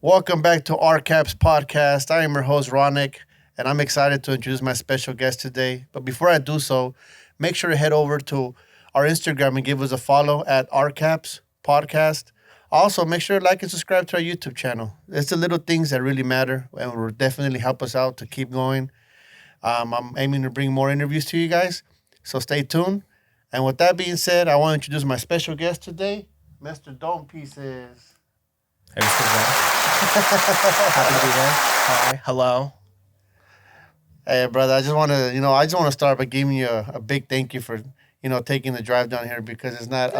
Welcome back to our Caps podcast. I am your host, Ronick, and I'm excited to introduce my special guest today. But before I do so, make sure to head over to our Instagram and give us a follow at our Caps podcast. Also, make sure to like and subscribe to our YouTube channel. It's the little things that really matter and will definitely help us out to keep going. I'm aiming to bring more interviews to you guys, so stay tuned. And with that being said, I want to introduce my special guest today, Mr. Dome Pieces. Hey, Mr. Zach. Happy to be here. Hi. Hello. Hey, brother, I just want to start by giving you a big thank you for, taking the drive down here because it's not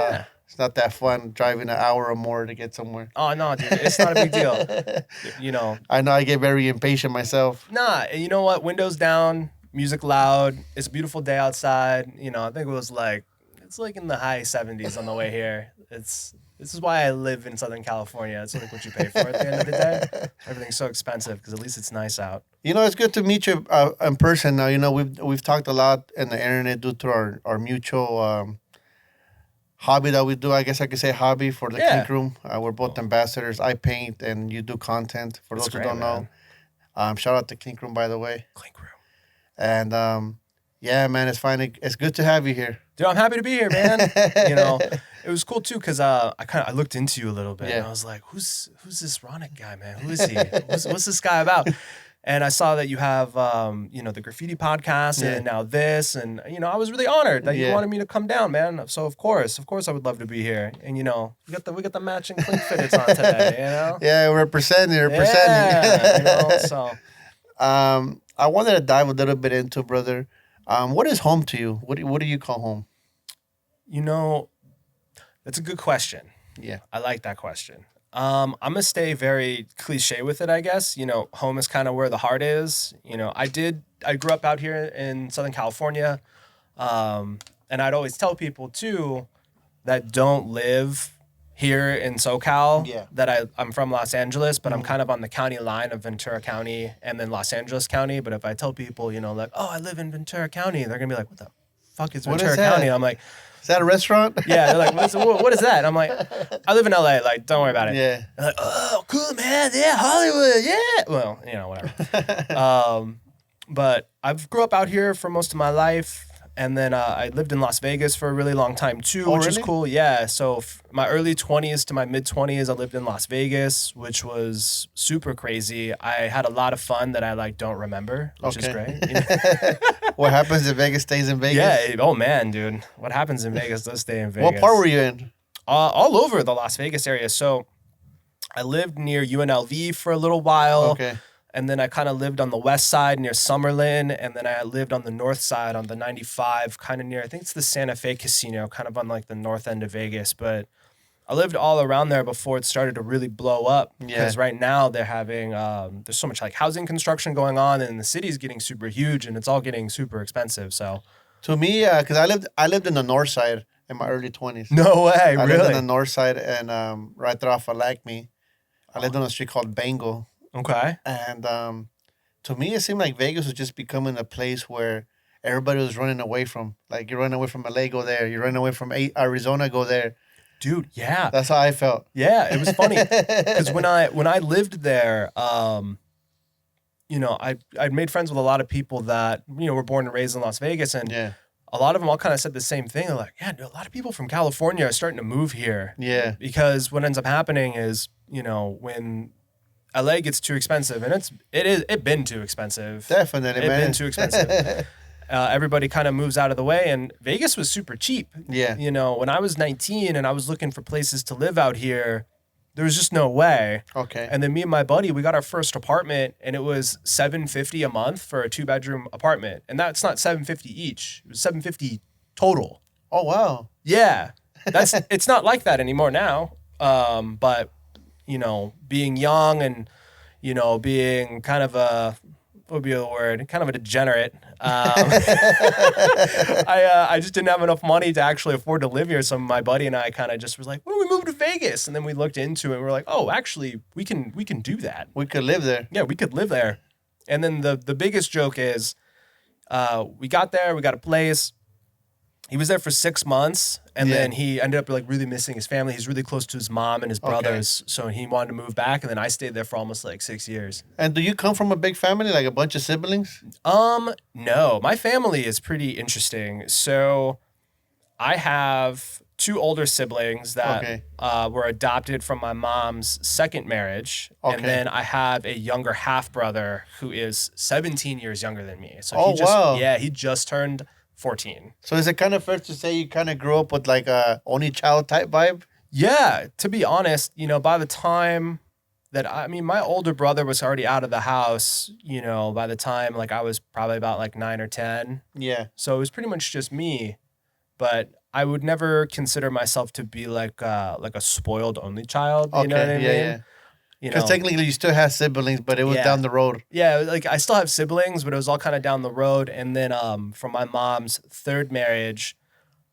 that fun driving an hour or more to get somewhere. Oh, no, dude. It's not a big deal. I know I get very impatient myself. Nah, you know what? Windows down, music loud. It's a beautiful day outside. I think it's like in the high 70s on the way here. This is why I live in Southern California. It's like what you pay for at the end of the day. Everything's so expensive because at least it's nice out. It's good to meet you in person now. We've talked a lot in the internet due to our mutual hobby that we do. I guess I could say hobby for the Clink Room. We're both ambassadors. I paint and you do content. For those who don't know, shout out to Clink Room, by the way. Clink Room. And yeah, man, it's good to have you here. Dude, I'm happy to be here, man. It was cool too because I looked into you a little bit and I was like, who's this Ronick guy, man? Who is he? What's this guy about? And I saw that you have the graffiti podcast and now this, and I was really honored that you wanted me to come down, man. So of course I would love to be here. And we got the matching clink fitteds on today, Yeah, we're representing. Yeah, so I wanted to dive a little bit into, brother. What is home to you? What do you call home? That's a good question. Yeah. I like that question. I'm going to stay very cliche with it, I guess. Home is kind of where the heart is. I grew up out here in Southern California. And I'd always tell people too that don't live here in SoCal that I'm from Los Angeles, but I'm kind of on the county line of Ventura County and then Los Angeles County. But if I tell people, I live in Ventura County, they're going to be like, what the fuck is Ventura County? I'm like, is that a restaurant? Yeah, they're like, what is that? I'm like, I live in LA, like, don't worry about it. Yeah. They're like, oh, cool, man, yeah, Hollywood, yeah. Well, whatever. But I've grew up out here for most of my life. And then I lived in Las Vegas for a really long time too, which is cool. Yeah, so my early 20s to my mid 20s, I lived in Las Vegas, which was super crazy. I had a lot of fun that I don't remember, which is great. What happens in Vegas stays in Vegas? Yeah. Oh man, dude, what happens in Vegas does stay in Vegas. What part were you in? All over the Las Vegas area. So I lived near UNLV for a little while. Okay. And then I kind of lived on the west side near Summerlin. And then I lived on the north side on the 95, kind of near, I think it's the Santa Fe Casino, kind of on the north end of Vegas. But I lived all around there before it started to really blow up. Because right now they're having, there's so much housing construction going on and the city's getting super huge and it's all getting super expensive. So to me, because I lived in the north side in my early 20s. No way, I really? lived in the north side and right there off of Acme. I lived on a street called Bengal. Okay. And to me, it seemed like Vegas was just becoming a place where everybody was running away from. Like, you're running away from LA, go there. You're running away from Arizona, go there. Dude, yeah. That's how I felt. Yeah, it was funny. Because when I lived there, I made friends with a lot of people that, were born and raised in Las Vegas. And a lot of them all kind of said the same thing. They're like, yeah, dude, a lot of people from California are starting to move here. Yeah. Because what ends up happening is, when LA gets too expensive, and it's been too expensive. Definitely, man. It's been too expensive. Everybody kind of moves out of the way, and Vegas was super cheap. Yeah. When I was 19 and I was looking for places to live out here, there was just no way. Okay. And then me and my buddy, we got our first apartment, and it was $750 a month for a 2-bedroom apartment, and that's not $750 each. It was $750 total. Oh wow. Yeah, it's not like that anymore now. But being young and, being kind of what would be the word? Kind of a degenerate. I just didn't have enough money to actually afford to live here. So my buddy and I kind of just was like, well, we moved to Vegas. And then we looked into it and we were like, oh, actually, we can do that. We could live there. Yeah, we could live there. And then the biggest joke is we got there, we got a place. He was there for 6 months, and Yeah. then he ended up like really missing his family. He's really close to his mom and his brothers, so he wanted to move back. And then I stayed there for almost like 6 years. And do you come from a big family, like a bunch of siblings? No, my family is pretty interesting. So I have two older siblings that Okay. were adopted from my mom's second marriage, Okay. and then I have a younger half brother who is 17 years younger than me. So Oh, wow. he just turned 14. So is it kind of fair to say you kind of grew up with like a only child type vibe? Yeah, to be honest, by the time my older brother was already out of the house, by the time like I was probably about like 9 or 10. Yeah. So it was pretty much just me, but I would never consider myself to be like a spoiled only child. You know what I mean? Yeah. Because technically you still have siblings, but it was down the road. Yeah, like I still have siblings, but it was all kind of down the road. And then from my mom's third marriage,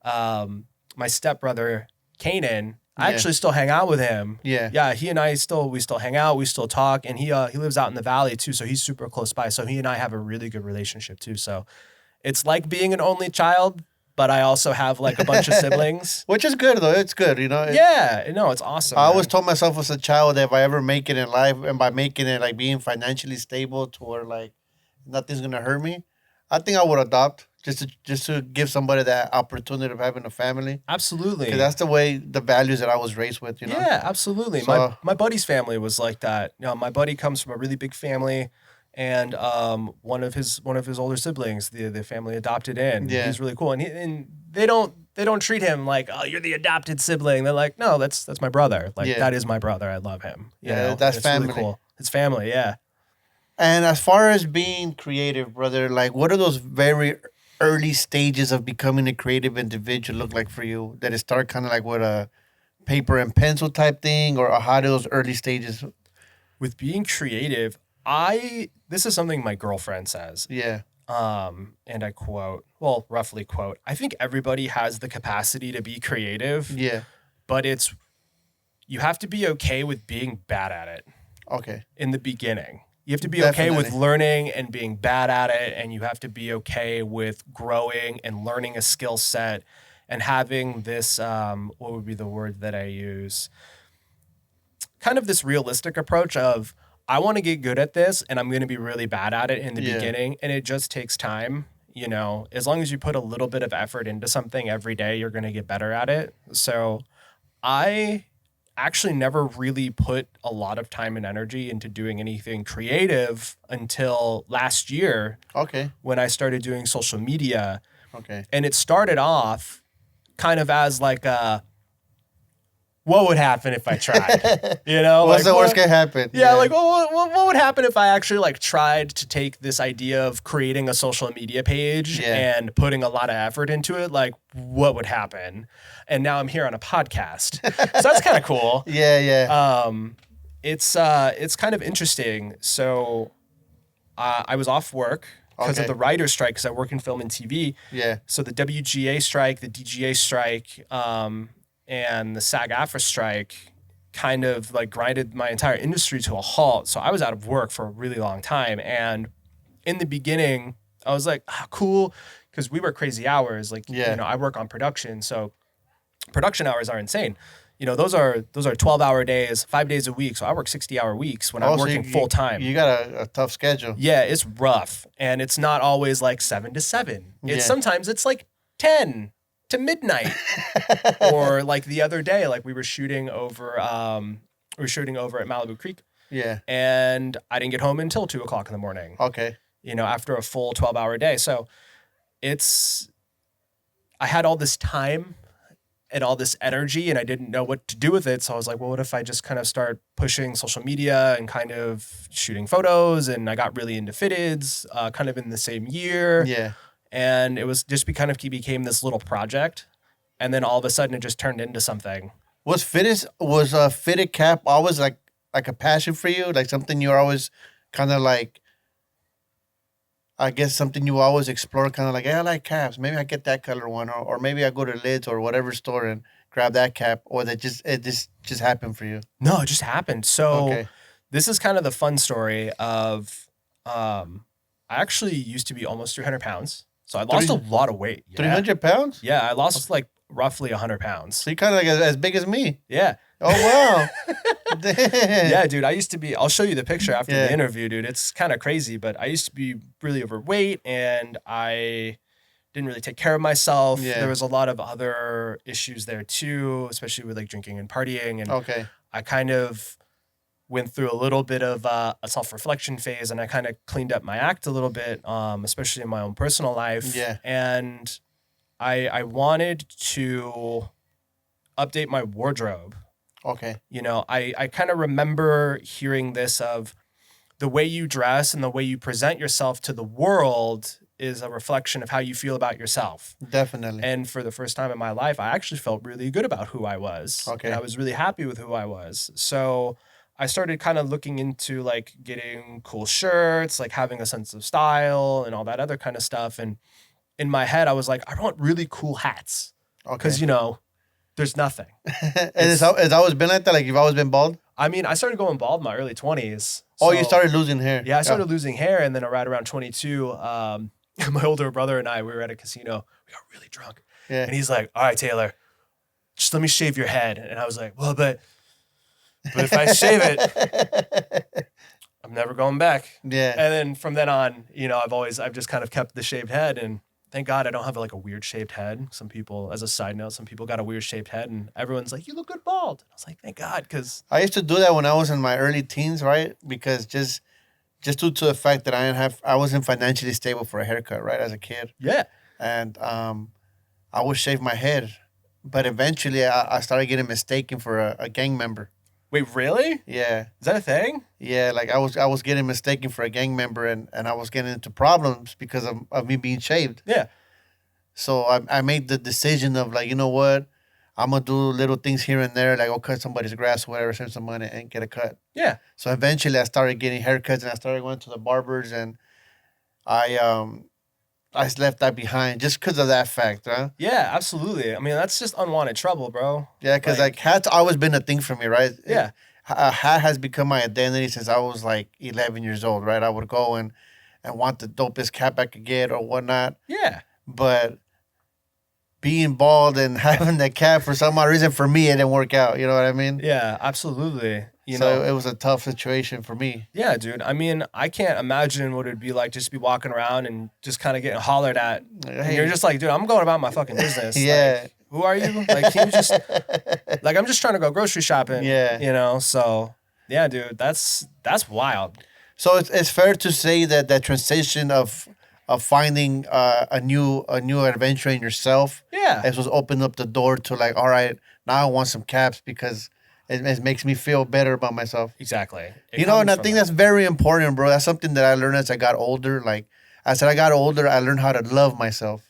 my stepbrother, Kanan, I actually still hang out with him. Yeah. Yeah, he and I we still hang out, we still talk, and he lives out in the valley too, so he's super close by. So he and I have a really good relationship too. So it's like being an only child, but I also have like a bunch of siblings. Which is good though. It's good, Yeah, no, it's awesome. I always told myself as a child that if I ever make it in life, and by making it like being financially stable to where like nothing's gonna hurt me, I think I would adopt just to give somebody that opportunity of having a family. Absolutely. Because that's the way the values that I was raised with, Yeah, absolutely. So, My buddy's family was like that. My buddy comes from a really big family, and one of his older siblings, the family adopted in. Yeah. He's really cool, and they don't treat him like, oh, you're the adopted sibling. They're like, no, that's my brother. Like that is my brother. I love him. You know? That's it's family. Really cool. It's family. Yeah. And as far as being creative, brother, like what are those very early stages of becoming a creative individual look like for you? Did it start kind of like with a paper and pencil type thing, or how do those early stages? With being creative, this is something my girlfriend says. Yeah. And I roughly quote, I think everybody has the capacity to be creative. Yeah. But you have to be okay with being bad at it. Okay. In the beginning. You have to be okay with learning and being bad at it, and you have to be okay with growing and learning a skill set and having this, what would be the word that I use? Kind of this realistic approach of, I want to get good at this and I'm going to be really bad at it in the beginning, and it just takes time. As long as you put a little bit of effort into something every day, you're going to get better at it. So I actually never really put a lot of time and energy into doing anything creative until last year. Okay. When I started doing social media. Okay. And it started off kind of as like what would happen if I tried? What's the worst can happen? Yeah, like what would happen if I actually like tried to take this idea of creating a social media page and putting a lot of effort into it? Like, what would happen? And now I'm here on a podcast, so that's kind of cool. Yeah. It's kind of interesting. So, I was off work because of the writer's strike, because I work in film and TV. Yeah. So the WGA strike, the DGA strike, and the SAG-AFTRA strike kind of like grinded my entire industry to a halt. So I was out of work for a really long time. And in the beginning, I was like, cool, because we work crazy hours. Like, I work on production. So production hours are insane. Those are 12-hour days, 5 days a week. So I work 60-hour weeks when I'm working full time. You got a tough schedule. Yeah, it's rough. And it's not always like 7 to 7. Sometimes it's like 10 to midnight. Or like the other day, like we were shooting over at Malibu Creek. Yeah. And I didn't get home until 2:00 in the morning. Okay. After a full 12-hour day. So I had all this time and all this energy, and I didn't know what to do with it. So I was like, well, what if I just kind of start pushing social media and kind of shooting photos? And I got really into fitteds kind of in the same year. Yeah. And it was just became this little project. And then all of a sudden it just turned into something. Was a fitted cap always like a passion for you? Like something you're always kind of like, I guess something you always explore, kind of like, hey, I like caps. Maybe I get that color one, or maybe I go to Lids or whatever store and grab that cap, or it just happened for you? No, it just happened. So This is kind of the fun story of, I actually used to be almost 300 pounds. So I lost a lot of weight. Yeah. 300 pounds? Yeah, I lost like roughly 100 pounds. So you're kind of like as big as me. Yeah. Oh, wow. Damn. Yeah, dude, I used to be, I'll show you the picture after Yeah. the interview, dude. It's kind of crazy, but I used to be really overweight and I didn't really take care of myself. Yeah. There was a lot of other issues there too, especially with like drinking and partying. And Okay. I kind of went through a little bit of a self-reflection phase, and I kind of cleaned up my act a little bit, especially in my own personal life. Yeah. And I wanted to update my wardrobe. Okay. You know, I kind of remember hearing this of the way you dress and the way you present yourself to the world is a reflection of how you feel about yourself. Definitely. And for the first time in my life, I actually felt really good about who I was. Okay. And I was really happy with who I was. So I started kind of looking into like getting cool shirts, like having a sense of style and all that other kind of stuff. And in my head, I was like, I want really cool hats. Okay. Because, you know, there's nothing. And it's always been like that? Like you've always been bald? I mean, I started going bald in my early 20s. Oh, you started losing hair. Yeah, I started losing hair. And then right around 22, my older brother and I, we were at a casino. We got really drunk. Yeah. And he's like, all right, Taylor, just let me shave your head. And I was like, well, but if I shave it, I'm never going back. Yeah. And then from then on, you know, I've just kind of kept the shaved head, and thank God I don't have like a weird shaped head. Some people, as a side note, some people got a weird shaped head, and everyone's like, you look good bald. I was like, thank God, because I used to do that when I was in my early teens, right? Because just due to the fact that I wasn't financially stable for a haircut, right, as a kid. yeah. And I would shave my head. But eventually I started getting mistaken for a gang member. Wait, really? Yeah. Is that a thing? Yeah, like I was getting mistaken for a gang member, and I was getting into problems because of me being shaved. Yeah. So I made the decision of like, you know what? I'm going to do little things here and there, like I'll cut somebody's grass, whatever, save some money and get a cut. Yeah. So eventually I started getting haircuts and I started going to the barbers, and I left that behind just because of that fact, huh? Yeah, absolutely. I mean, that's just unwanted trouble, bro. Yeah, because like hat's always been a thing for me, right? Yeah. A hat has become my identity since I was like 11 years old, right? I would go and want the dopest cap I could get or whatnot. Yeah. But being bald and having that cap, for some odd reason, for me, it didn't work out. You know what I mean? Yeah, absolutely. You So know, it was a tough situation for me. yeah, dude. I mean, I can't imagine what it'd be like just to be walking around and just kind of getting hollered at. And you're just like, dude, I'm going about my fucking business. Yeah. Like, who are you? Like, can you just, like, I'm just trying to go grocery shopping. Yeah. You know, so yeah, dude, that's wild. So it's fair to say that that transition of finding a new adventure in yourself, Yeah. it was opened up the door to like, all right, now I want some caps because it makes me feel better about myself. Exactly. It You know, and I comes from think that. that's very important, bro. That's something that I learned as I got older. Like as I got older, I learned how to love myself.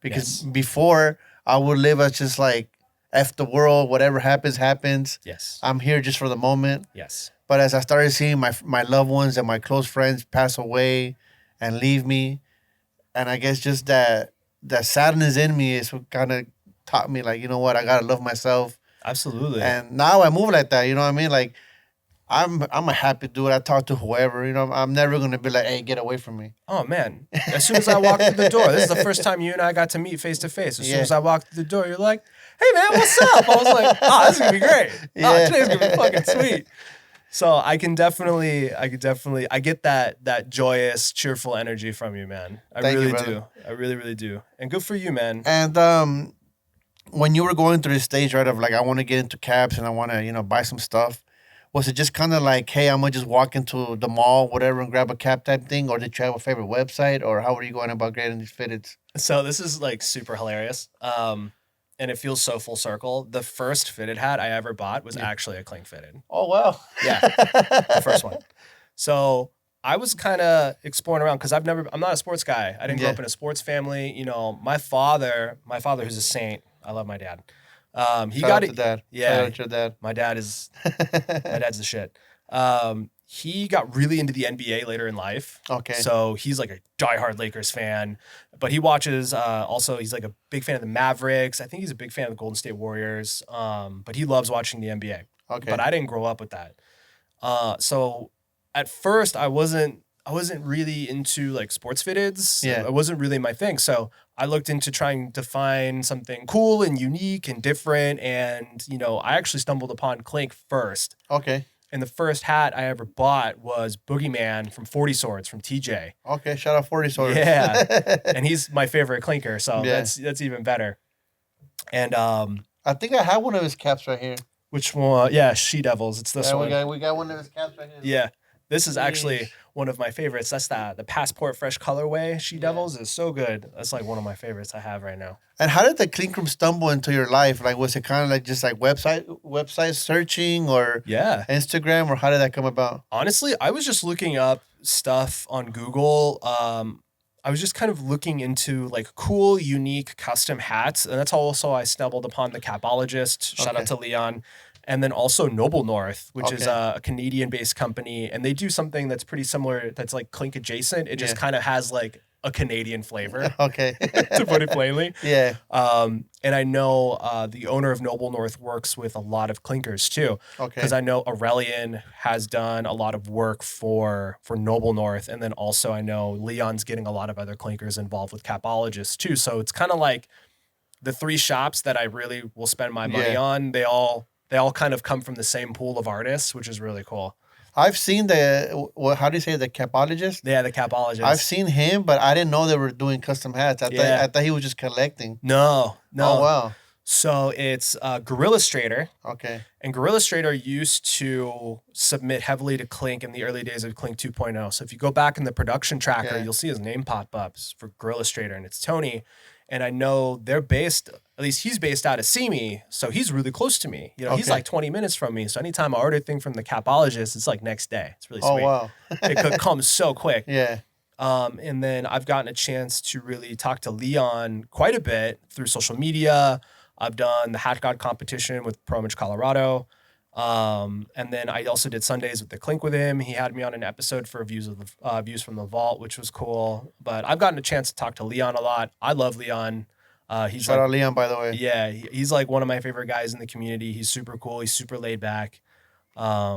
Because Yes. before I would live as just like F the world, whatever happens, happens. Yes. I'm here just for the moment. Yes. But as I started seeing my loved ones and my close friends pass away and leave me, and I guess just that sadness in me is what kind of taught me, like, you know what, I gotta love myself. Absolutely. And now I move like that. You know what I mean? Like, I'm a happy dude. I talk to whoever. You know, I'm never gonna be like, hey, get away from me. Oh man! As soon as I walked through the door, this is the first time you and I got to meet face to face. As soon Yeah. as I walked through the door, you're like, "Hey man, what's up?" I was like, "Oh, this is gonna be great. Yeah. Oh, today's gonna be fucking sweet." So I get that joyous, cheerful energy from you, man. I Thank you, really brother. do. I really, really do. And good for you, man. And when you were going through the stage, right, of like, I want to get into caps and I want to, you know, buy some stuff, was it just kind of like, hey, I'm going to just walk into the mall, whatever, and grab a cap type thing? Or did you have a favorite website? Or how were you going about getting these fitteds? So this is like super hilarious. And it feels so full circle. The first fitted hat I ever bought was actually a clink fitted. Oh, wow. Yeah, the first one. So I was kind of exploring around because I'm not a sports guy. I didn't grow Yeah. up in a sports family. You know, my father who's a saint. I love my dad. He Shout got out to it. dad. Yeah. Shout out to dad. My dad's the shit. He got really into the NBA later in life. Okay. So he's like a diehard Lakers fan, but he watches, also he's like a big fan of the Mavericks. I think he's a big fan of the Golden State Warriors. But he loves watching the NBA. Okay. But I didn't grow up with that. So at first I wasn't I wasn't really into like sports fitteds. Yeah. It wasn't really my thing. So I looked into trying to find something cool and unique and different. And, I actually stumbled upon clink first. Okay. And the first hat I ever bought was Boogeyman from 40 Swords from TJ. Okay. Shout out 40 Swords. Yeah. And he's my favorite clinker. So Yeah. that's even better. And I think I have one of his caps right here. which one? Yeah, She Devils. It's this one. We got one of his caps right here. Yeah. This is actually Yeesh. one of my favorites. That's the Passport Fresh colorway. She Devils is so good. That's like one of my favorites I have right now. And how did the clink room stumble into your life? Like, was it kind of like just like website searching or Yeah. Instagram, or how did that come about? Honestly, I was just looking up stuff on Google. I was just kind of looking into like cool, unique custom hats. And that's also I stumbled upon the Capologist. Shout out to Leon. And then also Noble North, which is a Canadian-based company. And they do something that's pretty similar, that's like clink adjacent. It just kind of has like a Canadian flavor. Okay. To put it plainly. Yeah. And I know the owner of Noble North works with a lot of clinkers too. Okay. Because I know Aurelian has done a lot of work for Noble North. And then also I know Leon's getting a lot of other clinkers involved with Capologists too. So it's kind of like the three shops that I really will spend my money on. They all kind of come from the same pool of artists, which is really cool. I've seen how do you say, the capologist? Yeah, the Capologist. I've seen him, but I didn't know they were doing custom hats. I thought he was just collecting. No. Oh, wow. So it's Gorillastrator. Okay. And Gorillastrator used to submit heavily to Clink in the early days of Clink 2.0. So if you go back in the production tracker, you'll see his name pop up for Gorillastrator, and it's Tony. And I know they're based, at least he's based out of Simi, so he's really close to me. He's like 20 minutes from me. So anytime I order a thing from the Capologist, it's like next day. It's really sweet. Oh, wow. It could come so quick. Yeah. And then I've gotten a chance to really talk to Leon quite a bit through social media. I've done the Hat God competition with Pro Image Colorado. And then I also did Sundays with the Clink with him. He had me on an episode for views from the vault, which was cool. But I've gotten a chance to talk to Leon a lot. I love Leon. Shout out Leon, by the way. Yeah, he's like one of my favorite guys in the community. He's super cool. He's super laid back. I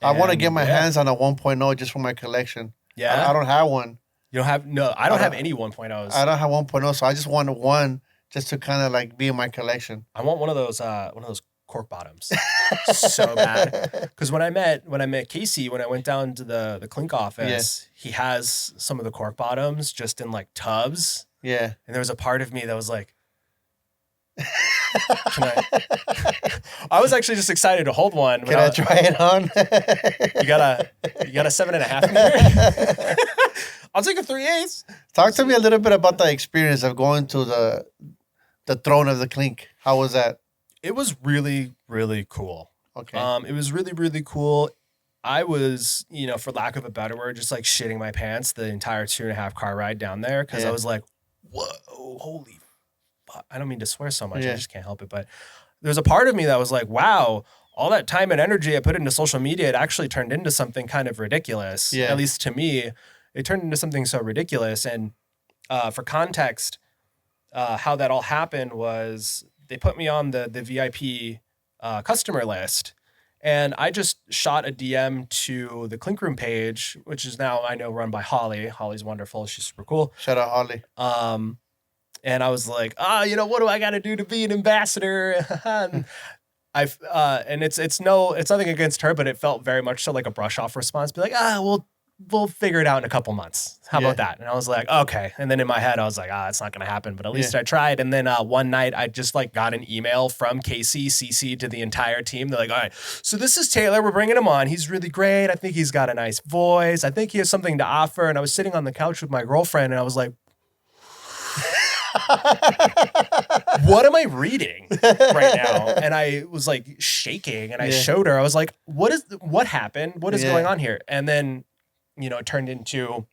want to get my hands on a 1.0 just for my collection. Yeah, I don't have one. You don't have I don't have any 1.0s. I don't have 1.0, so I just want one just to kind of like be in my collection. I want one of those cork bottoms so bad, because when I met Casey, when I went down to the Clink office, he has some of the cork bottoms just in like tubs. Yeah. And there was a part of me that was like, can I was actually just excited to hold one. Can I try it on? You got a 7.5 meter? I'll take a 3/8. Talk to me a little bit about the experience of going to the throne of the Clink. How was that? It was really, really cool. Okay. It was really, really cool. I was, for lack of a better word, just like shitting my pants the entire 2.5 car ride down there, because I was like, whoa, holy fuck. I don't mean to swear so much. I just can't help it. But there's a part of me that was like, wow, all that time and energy I put into social media, it actually turned into something kind of ridiculous. Yeah. At least to me, it turned into something so ridiculous. And for context, how that all happened was they put me on the VIP customer list. And I just shot a DM to the Clink Room page, which is now, I know, run by Holly. Holly's wonderful. She's super cool. Shout out Holly. And I was like, what do I got to do to be an ambassador? And it's nothing against her, but it felt very much so like a brush off response. Be like, we'll figure it out in a couple months. How about that? And I was like, okay. And then in my head, I was like, it's not going to happen, but at least I tried. And then one night I just like got an email from Casey, CC to the entire team. They're like, all right, so this is Taylor. We're bringing him on. He's really great. I think he's got a nice voice. I think he has something to offer. And I was sitting on the couch with my girlfriend and I was like, what am I reading right now? And I was like shaking and I showed her. I was like, what happened? What is going on here? And then, it turned into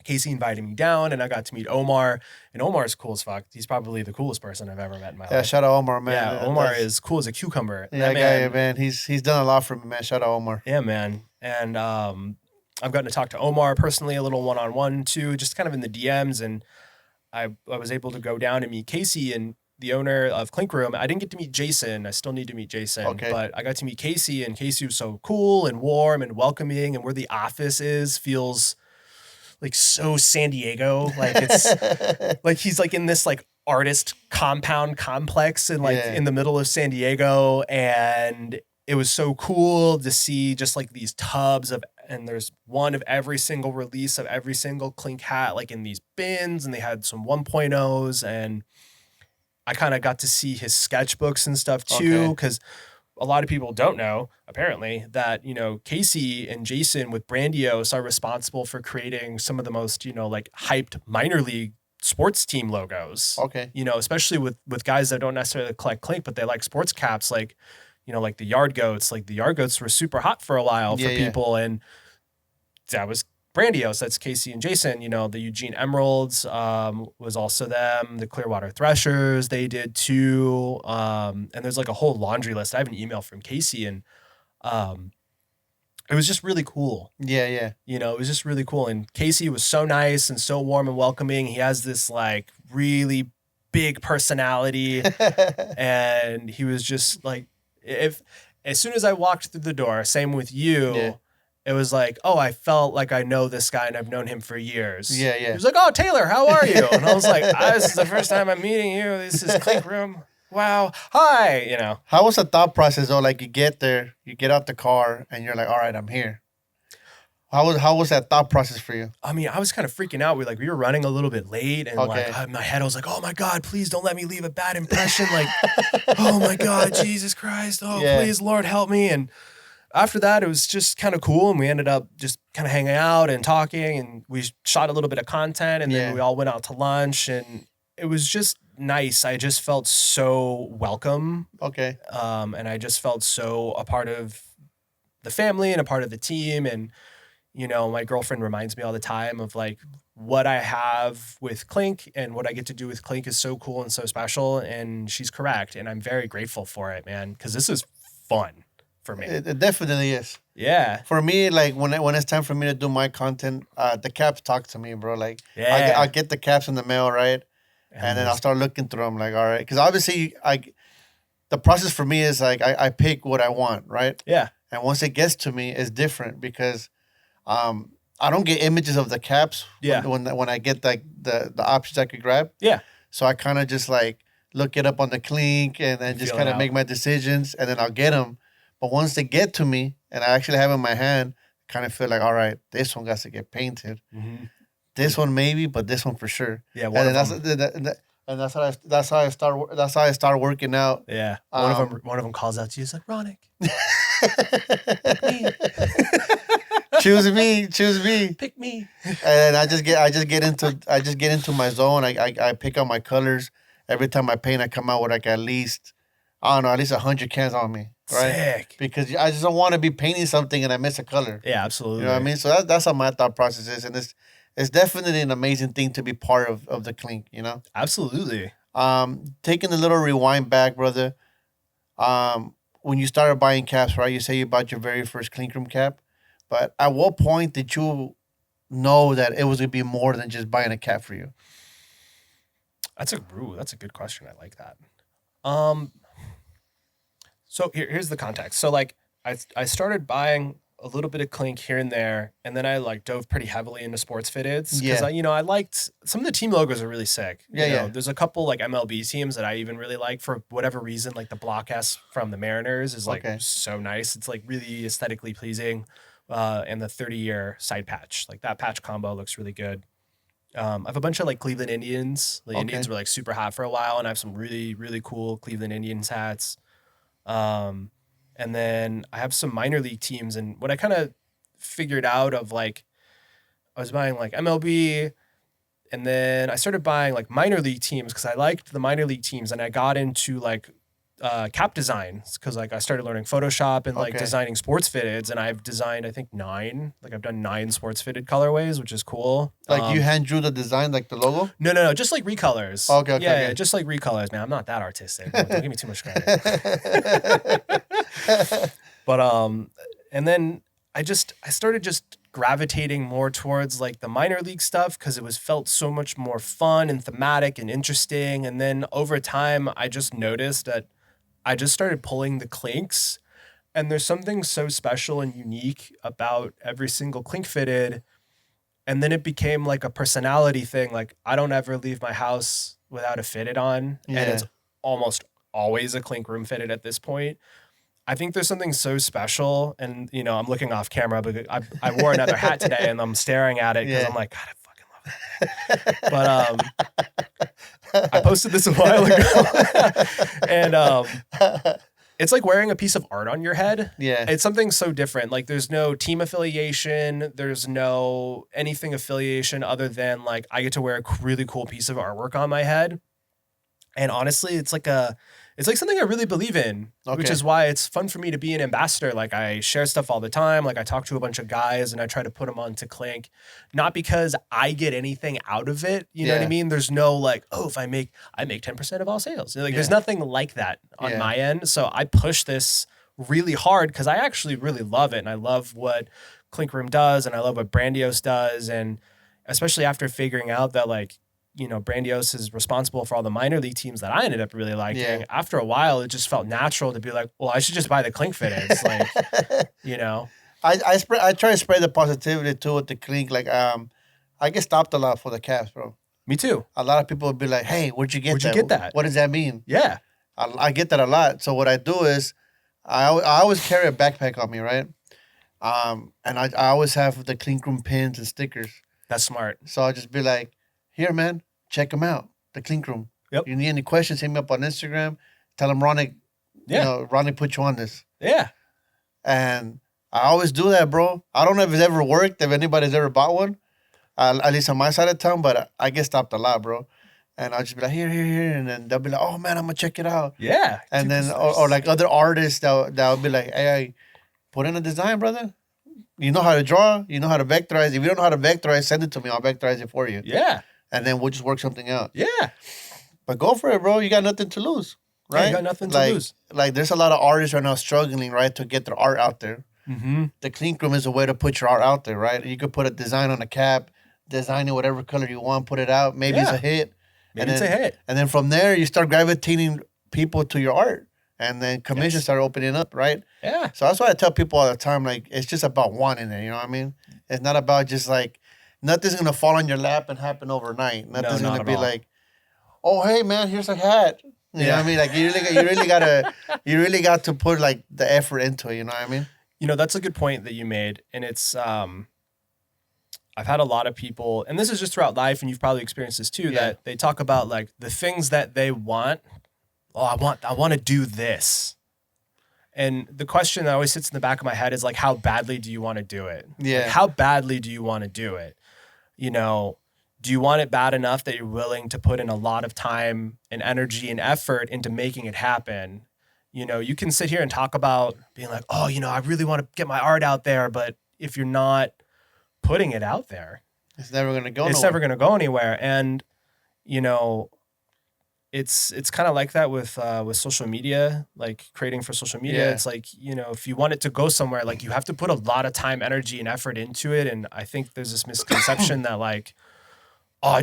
Casey invited me down and I got to meet Omar. And Omar's cool as fuck. He's probably the coolest person I've ever met in my life. Yeah, shout out Omar, man. Yeah, Omar is cool as a cucumber. Yeah, that guy, man. He's done a lot for me, man. Shout out Omar. Yeah, man. And I've gotten to talk to Omar personally a little one-on-one too, just kind of in the DMs. And I was able to go down and meet Casey and the owner of Clink Room. I didn't get to meet Jason. I still need to meet Jason. But I got to meet Casey, and Casey was so cool and warm and welcoming, and where the office is feels like so San Diego. Like it's like he's like in this like artist compound complex and like Yeah. in the middle of San Diego, and it was so cool to see just like these tubs of, and there's one of every single release of every single clink hat like in these bins, and they had some 1.0s, and I kind of got to see his sketchbooks and stuff too, Okay. because a lot of people don't know, apparently, that, Casey and Jason with Brandios are responsible for creating some of the most, like hyped minor league sports team logos. Okay. Especially with guys that don't necessarily collect clink, but they like sports caps, like, like the Yard Goats. Like the Yard Goats were super hot for a while for people. And that was Brandios. That's Casey and Jason. The Eugene Emeralds was also them. The Clearwater Threshers, they did too. And there's like a whole laundry list. I have an email from Casey, and it was just really cool. Yeah. It was just really cool. And Casey was so nice and so warm and welcoming. He has this like really big personality. And he was just like, as soon as I walked through the door, same with you. Yeah. It was like, oh, I felt like I know this guy and I've known him for years. Yeah. He was like, oh, Taylor, how are you? And I was like, this is the first time I'm meeting you. This is Clink Room. Wow. Hi. How was the thought process though? Like you get there, you get out the car, and you're like, all right, I'm here. How was that thought process for you? I mean, I was kind of freaking out. We were running a little bit late, and like in my head, I was like, oh my God, please don't let me leave a bad impression. Like, oh my God, Jesus Christ. Oh, please, Lord, help me. And after that, it was just kind of cool, and we ended up just kind of hanging out and talking, and we shot a little bit of content, and then we all went out to lunch, and it was just nice. I just felt so welcome. Okay. And I just felt so a part of the family and a part of the team. And, my girlfriend reminds me all the time of like what I have with Clink and what I get to do with Clink is so cool and so special. And she's correct. And I'm very grateful for it, man, because this is fun for me. It definitely is. Yeah. For me, like when it's time for me to do my content, the caps talk to me, bro. Like I'll get the caps in the mail, right? And then I'll start looking through them, like, all right. Because obviously, the process for me is like I pick what I want, right? Yeah. And once it gets to me, it's different because I don't get images of the caps when I get like the options I could grab. Yeah. So I kind of just like look it up on the clink and then just kind of make my decisions, and then I'll get them. But once they get to me and I actually have it in my hand, I kind of feel like, all right, this one got to get painted. Mm-hmm. This one maybe, but this one for sure. Yeah, that's how I start working out. Yeah, one of them calls out to you. He's like, Ronick, choose me, pick me. And I just get into my zone. I pick out my colors. Every time I paint, I come out with like at least 100 cans on me. Right? Sick. Because I just don't want to be painting something and I miss a color. Yeah, absolutely. You know what I mean? So that's how my thought process is, and it's definitely an amazing thing to be part of the clink, Absolutely. Taking a little rewind back, brother. When you started buying caps, right? You say you bought your very first clink room cap, but at what point did you know that it was gonna be more than just buying a cap for you? That's a good question. I like that. So here's the context. So like I started buying a little bit of clink here and there, and then I like dove pretty heavily into sports fitteds because I liked some of the team logos are really sick. There's a couple like MLB teams that I even really like for whatever reason. Like the Block S from the Mariners is like so nice. It's like really aesthetically pleasing, and the 30-year side patch, like that patch combo looks really good. I have a bunch of like Cleveland Indians. The Indians were like super hot for a while, and I have some really really cool Cleveland Indians hats. And then I have some minor league teams, and what I kind of figured out of like, I was buying like MLB, and then I started buying like minor league teams because I liked the minor league teams, and I got into like cap designs because like I started learning Photoshop and like designing sports fitteds, and I've designed I think I've done 9 sports fitted colorways, which is cool. Like you hand drew the design, like the logo? No, just like recolors. Okay. Just like recolors, man. I'm not that artistic. Don't give me too much credit. But and then I started just gravitating more towards like the minor league stuff because it felt so much more fun and thematic and interesting. And then over time, I just noticed that I just started pulling the clinks, and there's something so special and unique about every single clink fitted And then it became like a personality thing. Like I don't ever leave my house without a fitted on. And it's almost always a clink room fitted at this point. I think there's something so special. And, you know, I'm looking off camera, but I wore another hat today and I'm staring at it because I'm like, God, I fucking love it. But I posted this a while ago. And it's like wearing a piece of art on your head. Yeah. It's something so different. Like there's no team affiliation. There's no anything affiliation other than like I get to wear a really cool piece of artwork on my head. And honestly, it's like something I really believe in, which is why it's fun for me to be an ambassador. Like I share stuff all the time. Like I talk to a bunch of guys and I try to put them onto Clink, not because I get anything out of it. You know what I mean? There's no like, oh, if I make 10% of all sales. Like there's nothing like that on my end. So I push this really hard because I actually really love it. And I love what Clink Room does. And I love what Brandios does. And especially after figuring out that like, you know, Brandios is responsible for all the minor league teams that I ended up really liking. Yeah. After a while, it just felt natural to be like, well, I should just buy the Clink fitteds. Like, you know, I try to spread the positivity too with the Clink. Like, I get stopped a lot for the Caps, bro. Me too. A lot of people would be like, hey, where'd you get that? What does that mean? Yeah. I get that a lot. So what I do is I always carry a backpack on me, right? And I always have the Clink Room pins and stickers. That's smart. So I'll just be like, here, man, check them out. The Clink Room. Yep. You need any questions, hit me up on Instagram. Tell them Ronnie, Ronnie put you on this. Yeah. And I always do that, bro. I don't know if it's ever worked, if anybody's ever bought one, at least on my side of town, but I get stopped a lot, bro. And I'll just be like, here. And then they'll be like, oh, man, I'm going to check it out. Yeah. And then, or like other artists that'll be like, hey, put in a design, brother. You know how to draw. You know how to vectorize. If you don't know how to vectorize, send it to me. I'll vectorize it for you. Yeah. And then we'll just work something out. Yeah. But go for it, bro. You got nothing to lose, right? Yeah, you got nothing to lose. Like, there's a lot of artists right now struggling, right, to get their art out there. Mm-hmm. The Clink Room is a way to put your art out there, right? You could put a design on a cap, design it whatever color you want, put it out. Maybe it's a hit. Maybe it's a hit. And then from there, you start gravitating people to your art. And then commissions start opening up, right? Yeah. So that's why I tell people all the time, like, it's just about wanting it, you know what I mean? It's not about just like, nothing's going to fall on your lap and happen overnight. Nothing's going to be like, oh, hey, man, here's a hat. You know what I mean? Like, you really got to put, like, the effort into it, you know what I mean? You know, that's a good point that you made. And it's, I've had a lot of people, and this is just throughout life, and you've probably experienced this too, that they talk about, like, the things that they want. Oh, I want to do this. And the question that always sits in the back of my head is like, how badly do you want to do it? Yeah. Like, how badly do you want to do it? You know, do you want it bad enough that you're willing to put in a lot of time and energy and effort into making it happen? You know, you can sit here and talk about being like, oh, you know, I really want to get my art out there. But if you're not putting it out there, it's never going to go It's never going to go anywhere. And, you know, it's kind of like that with social media, like creating for social media. It's like, you know, if you want it to go somewhere, like you have to put a lot of time, energy, and effort into it. And I think there's this misconception that like, oh,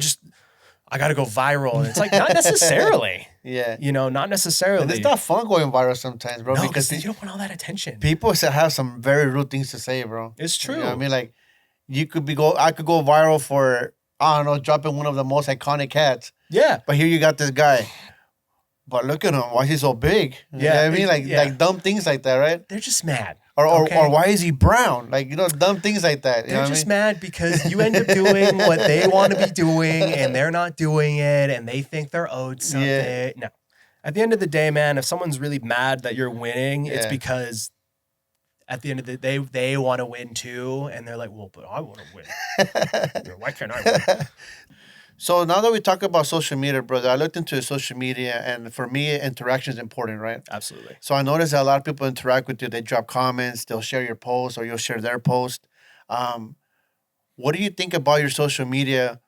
I got to go viral. And it's like, not necessarily. You know, not necessarily. And it's not fun going viral sometimes, bro. No, because you don't want all that attention. People have some very rude things to say, bro. It's true. You know what I mean? Like, I could go viral for, I don't know, dropping one of the most iconic hats. Yeah. But here you got this guy. But look at him. Why is he so big? You know what I mean? Like dumb things like that, right? They're just mad. Or why is he brown? Like, you know, dumb things like that. They're just mad because you end up doing what they want to be doing and they're not doing it and they think they're owed something. Yeah. No. At the end of the day, man, if someone's really mad that you're winning, it's because at the end of the day, they want to win too. And they're like, well, but I want to win. Why can't I win? So now that we talk about social media, brother, I looked into social media, and for me, interaction is important, right? Absolutely. So I noticed that a lot of people interact with you. They drop comments, they'll share your post, or you'll share their post. What do you think about your social media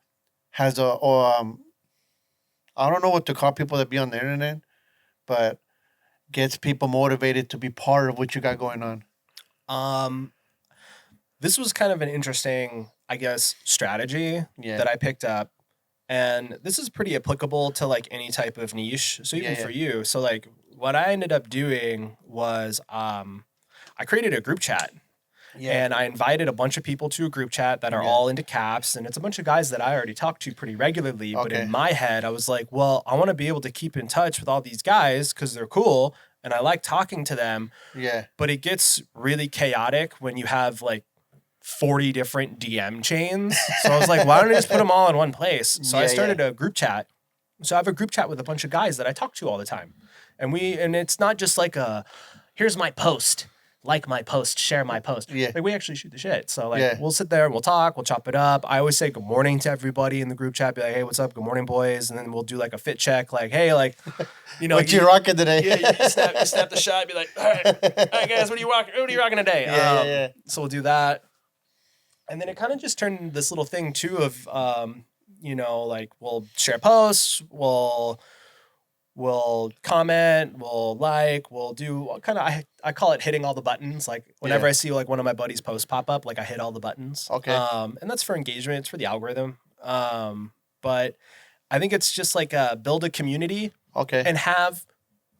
has I don't know what to call people that be on the internet, but gets people motivated to be part of what you got going on? This was kind of an interesting, I guess, strategy that I picked up. And this is pretty applicable to like any type of niche. So even for you. So like what I ended up doing was I created a group chat. Yeah. And I invited a bunch of people to a group chat that are all into caps. And it's a bunch of guys that I already talk to pretty regularly. But in my head, I was like, well, I want to be able to keep in touch with all these guys because they're cool. And I like talking to them. Yeah. But it gets really chaotic when you have like 40 different DM chains. So I was like, why don't I just put them all in one place? So I started a group chat. So I have a group chat with a bunch of guys that I talk to all the time. And it's not just like here's my post, like my post, share my post. Yeah. Like we actually shoot the shit. So like we'll sit there and we'll talk, we'll chop it up. I always say good morning to everybody in the group chat. Be like, hey, what's up? Good morning, boys. And then we'll do like a fit check. Like, hey, like, what you rocking today? Yeah, you snap the shot. Be like, all right guys, what are you rocking today? Yeah. So we'll do that. And then it kind of just turned into this little thing too of, like we'll share posts, we'll comment, we'll do kind of, I call it hitting all the buttons. Like whenever I see like one of my buddies' posts pop up, like I hit all the buttons. Okay. And that's for engagement. It's for the algorithm. But I think it's just like build a community. Okay. And have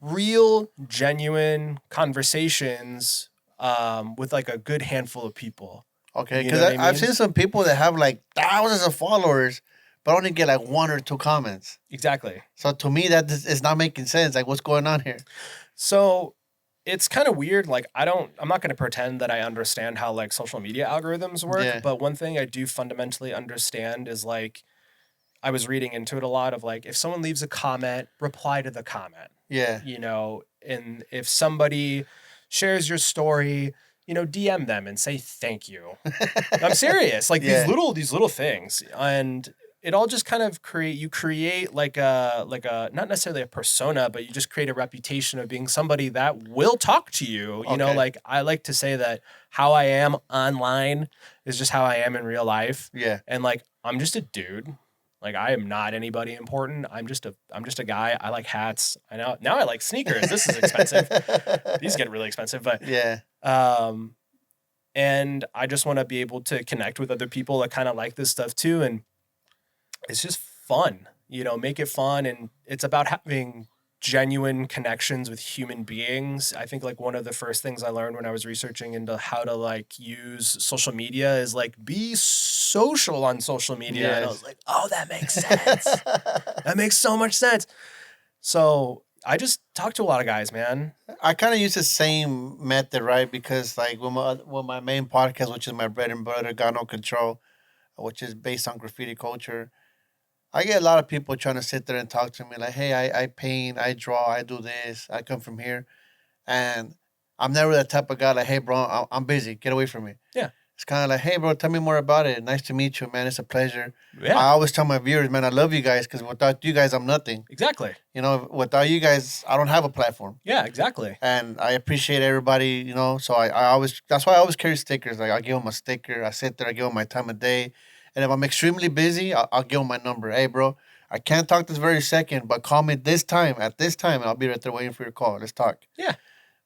real, genuine conversations with like a good handful of people. Okay, because I've seen some people that have like thousands of followers, but only get like 1 or 2 comments. Exactly. So to me, that is not making sense. Like, what's going on here? So it's kind of weird. Like, I'm not going to pretend that I understand how like social media algorithms work. Yeah. But one thing I do fundamentally understand is like, I was reading into it a lot of like, if someone leaves a comment, reply to the comment. Yeah. And if somebody shares your story, DM them and say thank you. I'm serious. Like these little things, and it all just kind of create like a not necessarily a persona, but you just create a reputation of being somebody that will talk to you. Like I like to say that how I am online is just how I am in real life. Yeah. And like I'm just a dude. Like I am not anybody important. I'm just a guy. I like hats. I know now I like sneakers. This is expensive. These get really expensive, but yeah. And I just want to be able to connect with other people that kind of like this stuff too. And it's just fun, make it fun. And it's about having genuine connections with human beings. I think like one of the first things I learned when I was researching into how to like use social media is like be social on social media. Yes. And I was like, oh, that makes sense. That makes so much sense. So I just talk to a lot of guys, man. I kind of use the same method, right? Because like with my main podcast, which is my bread and butter, Got No Control, which is based on graffiti culture, I get a lot of people trying to sit there and talk to me like, hey, I paint, I draw, I do this, I come from here. And I'm never that type of guy like, hey, bro, I'm busy. Get away from me. Yeah. It's kind of like, hey, bro, tell me more about it. Nice to meet you, man. It's a pleasure. Yeah. I always tell my viewers, man, I love you guys because without you guys, I'm nothing. Exactly. Without you guys, I don't have a platform. Yeah, exactly. And I appreciate everybody, so I always, that's why I always carry stickers. Like I give them a sticker. I sit there, I give them my time of day. And if I'm extremely busy, I'll give them my number. Hey, bro, I can't talk this very second, but call me at this time, and I'll be right there waiting for your call. Let's talk. Yeah.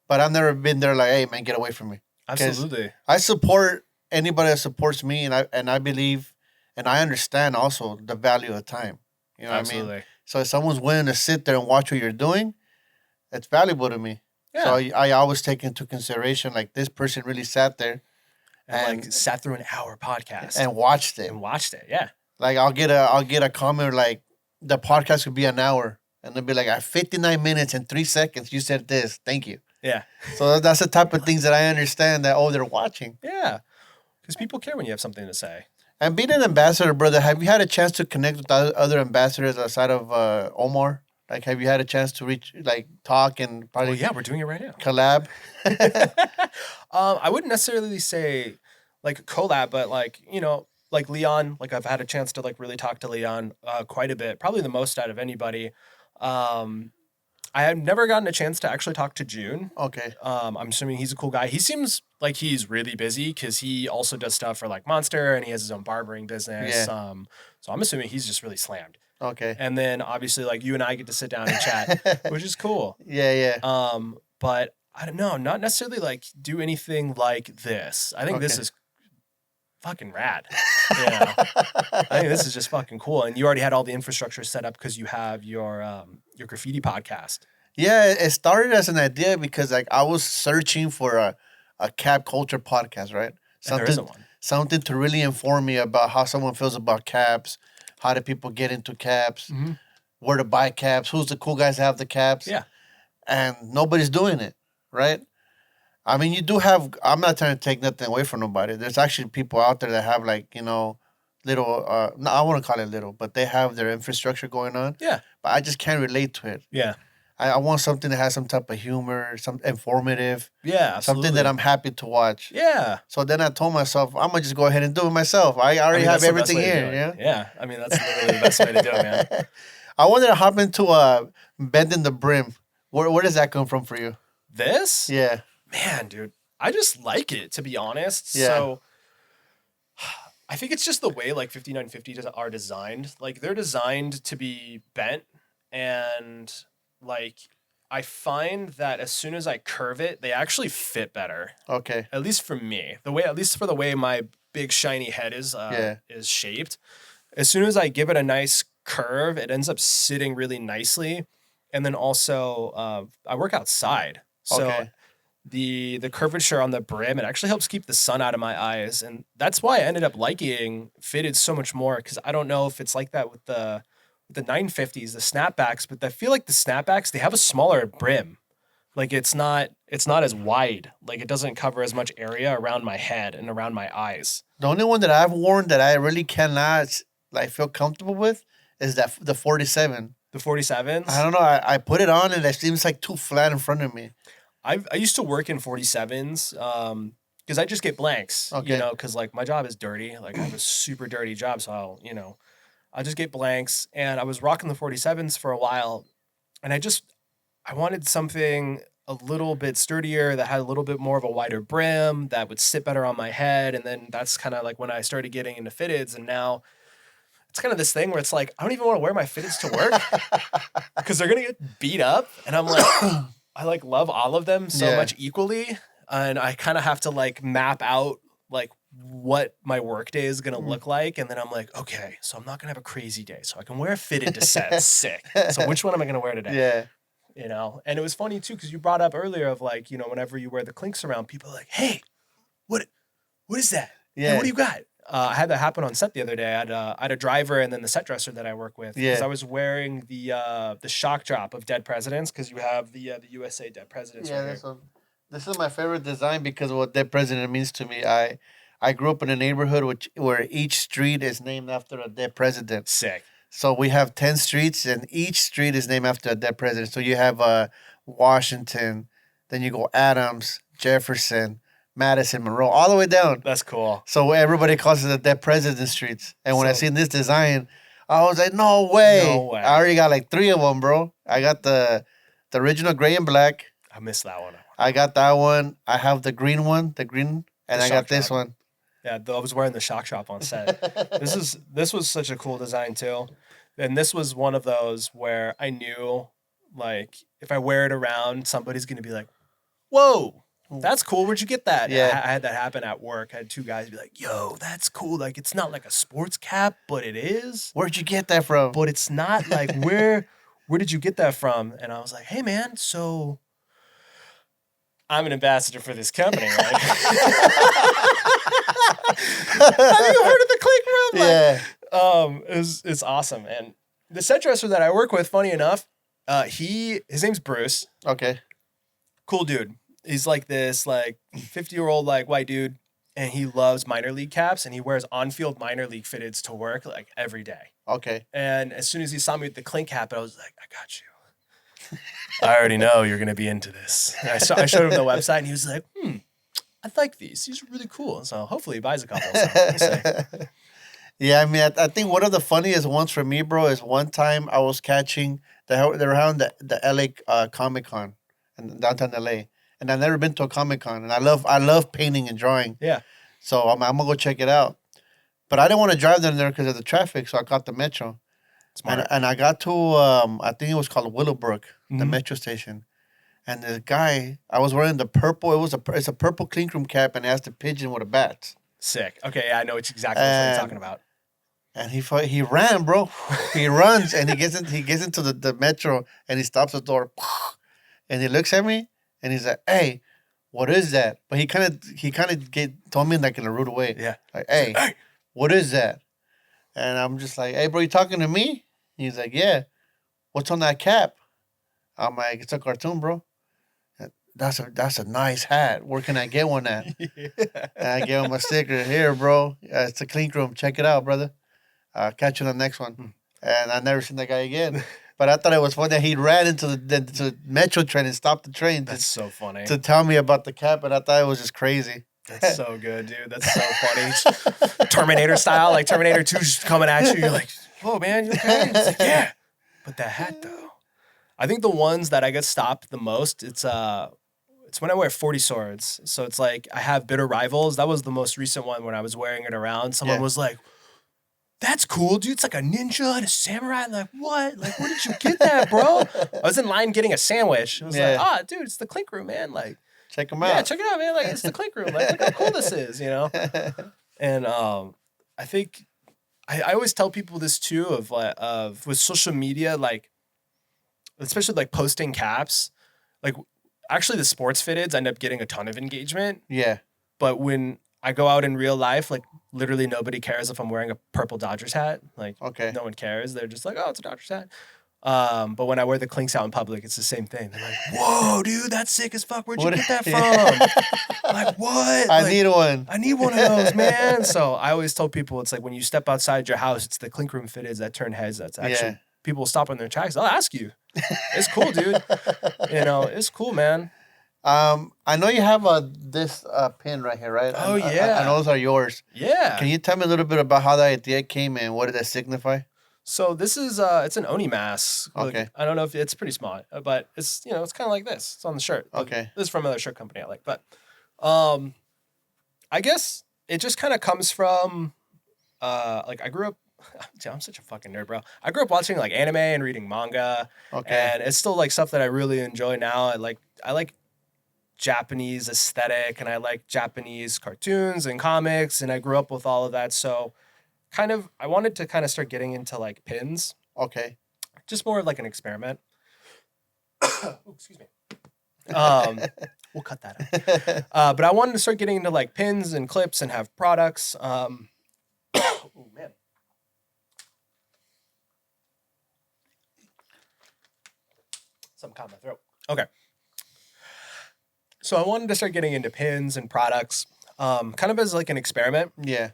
But I've never been there like, hey, man, get away from me. Absolutely. I support anybody that supports me, and I believe, and I understand also the value of time. You know what I mean? So if someone's willing to sit there and watch what you're doing, it's valuable to me. Yeah. So I always take into consideration, like, this person really sat there. And like sat through an hour podcast. And watched it. Yeah. Like I'll get a comment like the podcast could be an hour. And they'll be like, at 59 minutes and 3 seconds, you said this. Thank you. Yeah. So that's the type of things that I understand that, they're watching. Yeah. Because people care when you have something to say. And being an ambassador, brother, have you had a chance to connect with other ambassadors outside of Omar? Like, have you had a chance to talk and probably... Well, yeah, we're doing it right now. Collab? I wouldn't necessarily say, like, collab, but, like, like Leon, like, I've had a chance to, like, really talk to Leon quite a bit. Probably the most out of anybody. I have never gotten a chance to actually talk to June. Okay. I'm assuming he's a cool guy. He seems like he's really busy because he also does stuff for, like, Monster, and he has his own barbering business. Yeah. So I'm assuming he's just really slammed. Okay. And then obviously like you and I get to sit down and chat, which is cool. Yeah. But I don't know, not necessarily like do anything like this. I think this is fucking rad. Yeah. I think this is just fucking cool. And you already had all the infrastructure set up because you have your graffiti podcast. Yeah, it started as an idea because like I was searching for a cap culture podcast, right? And there isn't one. Something to really inform me about how someone feels about caps, how do people get into caps, where to buy caps, who's the cool guys that have the caps. Yeah. And nobody's doing it, right? I mean, you do have. I'm not trying to take nothing away from nobody. There's actually people out there that have like little. No, I wouldn't call it little, but they have their infrastructure going on. Yeah. But I just can't relate to it. Yeah. I want something that has some type of humor, some informative, Yeah. Absolutely. something that I'm happy to watch. Yeah. So then I told myself, I'm gonna just go ahead and do it myself. I already have everything here. Yeah. Yeah. I mean, that's literally the best way to do it, man. I wanted to hop into bending the brim. Where does that come from for you? This? Yeah. Man, dude, I just like it, to be honest. Yeah. So I think it's just the way like 5950s are designed. Like they're designed to be bent, and like I find that as soon as I curve it, they actually fit better. Okay. At least for me. At least for the way my big shiny head is shaped. As soon as I give it a nice curve, it ends up sitting really nicely. And then also I work outside. So Okay. the curvature on the brim, it actually helps keep the sun out of my eyes. And that's why I ended up liking fitted so much more, because I don't know if it's like that with the 950s, the snapbacks, but I feel like the snapbacks, they have a smaller brim. Like it's not as wide. Like it doesn't cover as much area around my head and around my eyes. The only one that I've worn that I really cannot like feel comfortable with is the 47. The 47s? I don't know. I put it on and it seems like too flat in front of me. I used to work in 47s because I just get blanks, Okay. because like my job is dirty. Like I have a super dirty job. So I'll just get blanks. And I was rocking the 47s for a while. And I wanted something a little bit sturdier that had a little bit more of a wider brim that would sit better on my head. And then that's kind of like when I started getting into fitteds. And now it's kind of this thing where it's like, I don't even want to wear my fitteds to work because they're going to get beat up. And I'm like, I like love all of them so much equally. And I kind of have to like map out like what my work day is going to look like. And then I'm like, okay, so I'm not going to have a crazy day. So I can wear a fitted to set. Sick. So which one am I going to wear today? Yeah. And it was funny too, because you brought up earlier of like, whenever you wear the clinks around, people are like, hey, what is that? Yeah. Hey, what do you got? I had that happen on set the other day. I had a driver and then the set dresser that I work with. Because I was wearing the shock drop of Dead Presidents, because you have the USA Dead Presidents. Yeah, right this one. This is my favorite design because of what Dead President means to me. I grew up in a neighborhood where each street is named after a dead president. Sick. So we have 10 streets, and each street is named after a dead president. So you have Washington, then you go Adams, Jefferson, Madison, Monroe, all the way down. That's cool. So everybody calls it the dead president streets. And when I seen this design, I was like, no way. No way. I already got like 3 of them, bro. I got the original gray and black. I missed that one. I got that one. I have the green one, and I got this one. Yeah, I was wearing the shock drop on set. This was such a cool design too. And this was one of those where I knew, like, if I wear it around, somebody's going to be like, whoa, that's cool. Where'd you get that? Yeah. I had that happen at work. I had 2 guys be like, yo, that's cool. Like, it's not like a sports cap, but it is. Where'd you get that from? But it's not like, where did you get that from? And I was like, hey, man, so I'm an ambassador for this company, right? Have you heard of the clink room? Yeah. It's awesome. And the set dresser that I work with, funny enough, his name's Bruce. Okay. Cool dude. He's like this 50-year-old like white dude, and he loves minor league caps, and he wears on-field minor league fitteds to work like every day. Okay. And as soon as he saw me with the clink cap, I was like, I got you. I already know you're gonna be into this. And I showed him the website, and he was like, I like these. These are really cool. So hopefully he buys a couple. So we'll see. Yeah, I mean, I think one of the funniest ones for me, bro, is one time I was catching they were having the LA Comic Con in downtown LA, and I've never been to a Comic Con, and I love painting and drawing. Yeah. So I'm gonna go check it out, but I didn't want to drive down there because of the traffic, so I got the metro. Smart. And I got to I think it was called Willowbrook, the metro station, and the guy, I was wearing the purple. It's a purple clink room cap, and it has the pigeon with a bat. Sick. Okay, yeah, I know exactly what you're talking about. And he ran, bro. He runs and he gets into the metro and he stops the door, and he looks at me and he's like, "Hey, what is that? But he kind of told me like in a rude way. Yeah. Like, hey, what is that? And I'm just like, hey, bro, you talking to me? He's like, yeah. What's on that cap? I'm like, it's a cartoon, bro. That's a nice hat. Where can I get one at? Yeah. And I gave him a sticker. Here, bro. It's a clink room. Check it out, brother. Catch you on the next one. And I never seen that guy again. But I thought it was funny that he ran into the metro train and stopped the train. That's so funny. To tell me about the cap, and I thought it was just crazy. That's so good, dude. That's so funny. Terminator style, like Terminator 2 just coming at you. You're like, whoa, man, you okay? It's like, yeah. But that hat, though. I think the ones that I get stopped the most, it's when I wear 40 swords. So it's like I have Bitter Rivals. That was the most recent one when I was wearing it around. Someone was like, that's cool, dude. It's like a ninja and a samurai. I'm like, what? Like, where did you get that, bro? I was in line getting a sandwich. I was like, dude, it's the clink room, man. Like, check them out. Yeah, check it out, man. Like, it's the clink room. Like, look how cool this is, you know? And I think I always tell people this too of with social media, like, especially like posting caps, like actually the sports fitteds end up getting a ton of engagement. Yeah. But when I go out in real life, like literally nobody cares if I'm wearing a purple Dodgers hat. Like, no one cares. They're just like, oh, it's a Dodgers hat. But when I wear the clinks out in public, it's the same thing. They're like, whoa, dude, that's sick as fuck. Where'd you get that from? Like, what? I need one. I need one of those, man. So I always tell people, it's like when you step outside your house, it's the clink room fitteds that turn heads. That's actually, people will stop on their tracks. They'll ask you. It's cool, dude. You know, it's cool, man. I know you have this pin right here, right? Oh, yeah. I know those are yours. Yeah. Can you tell me a little bit about how that idea came and what did that signify? So this is it's an Oni mask. Okay. Like, I don't know if it's pretty small, but it's it's kind of like this. It's on the shirt. Okay. This is from another shirt company I like, but I guess it just kind of comes from like I grew up. I'm such a fucking nerd, bro. I grew up watching like anime and reading manga. Okay. And it's still like stuff that I really enjoy now. I like Japanese aesthetic and I like Japanese cartoons and comics, and I grew up with all of that. So I wanted to kind of start getting into like pins. Okay. Just more of like an experiment. Oh, excuse me. We'll cut that out. But I wanted to start getting into like pins and clips and have products. Oh man. Something caught my throat. Okay. So I wanted to start getting into pins and products, kind of as like an experiment. Yeah.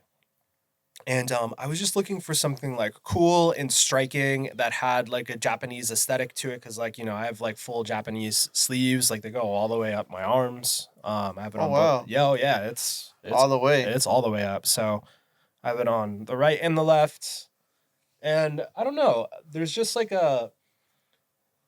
And I was just looking for something like cool and striking that had like a Japanese aesthetic to it. Cause like, I have like full Japanese sleeves. Like they go all the way up my arms. I have it on both. Yeah, it's all the way. It's all the way up. So I have it on the right and the left. And I don't know. There's just like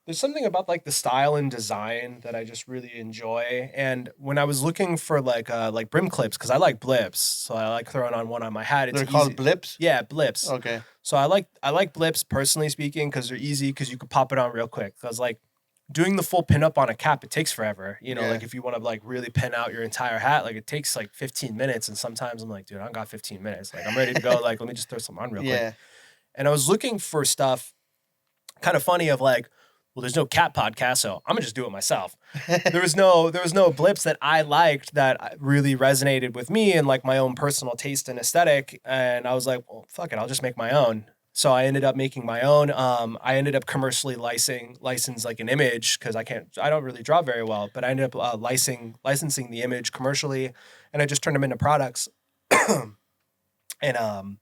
there's something about like the style and design that I just really enjoy. And when I was looking for like brim clips, because I like blips, so I like throwing on one on my hat. They're called blips? Yeah, blips. Okay. So I like blips personally speaking because they're easy because you can pop it on real quick. Because like doing the full pin up on a cap, it takes forever. Like if you want to like really pin out your entire hat, like it takes like 15 minutes. And sometimes I'm like, dude, I don't got 15 minutes. Like I'm ready to go. Like let me just throw some on real quick. And I was looking for stuff kind of funny of like, well, there's no cat podcast, so I'm gonna just do it myself. There was no blips that I liked that really resonated with me and like my own personal taste and aesthetic. And I was like, well, fuck it, I'll just make my own. So I ended up making my own. I ended up commercially license like an image because I don't really draw very well, but I ended up licensing the image commercially, and I just turned them into products. And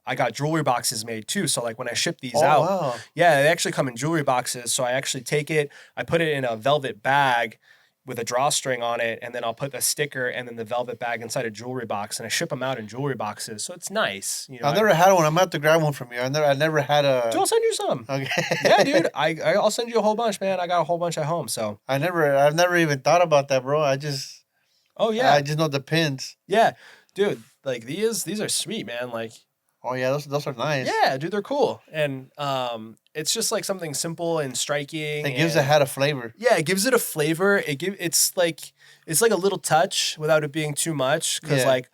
I got jewelry boxes made too. So like when I ship these out, wow. Yeah, they actually come in jewelry boxes. So I actually take it, I put it in a velvet bag with a drawstring on it, and then I'll put the sticker and then the velvet bag inside a jewelry box, and I ship them out in jewelry boxes. So it's nice. I've never had one. I'm gonna have to grab one from you. I never had a. Dude, I'll send you some. Okay. Yeah, dude. I'll send you a whole bunch, man. I got a whole bunch at home. So I've never even thought about that, bro. I just know the pins. Yeah, dude. Like these are sweet, man. Like. Oh yeah, those are nice. Yeah, dude, they're cool, and it's just like something simple and striking. It gives the hat a flavor. Yeah, it gives it a flavor. It's like a little touch without it being too much. Because like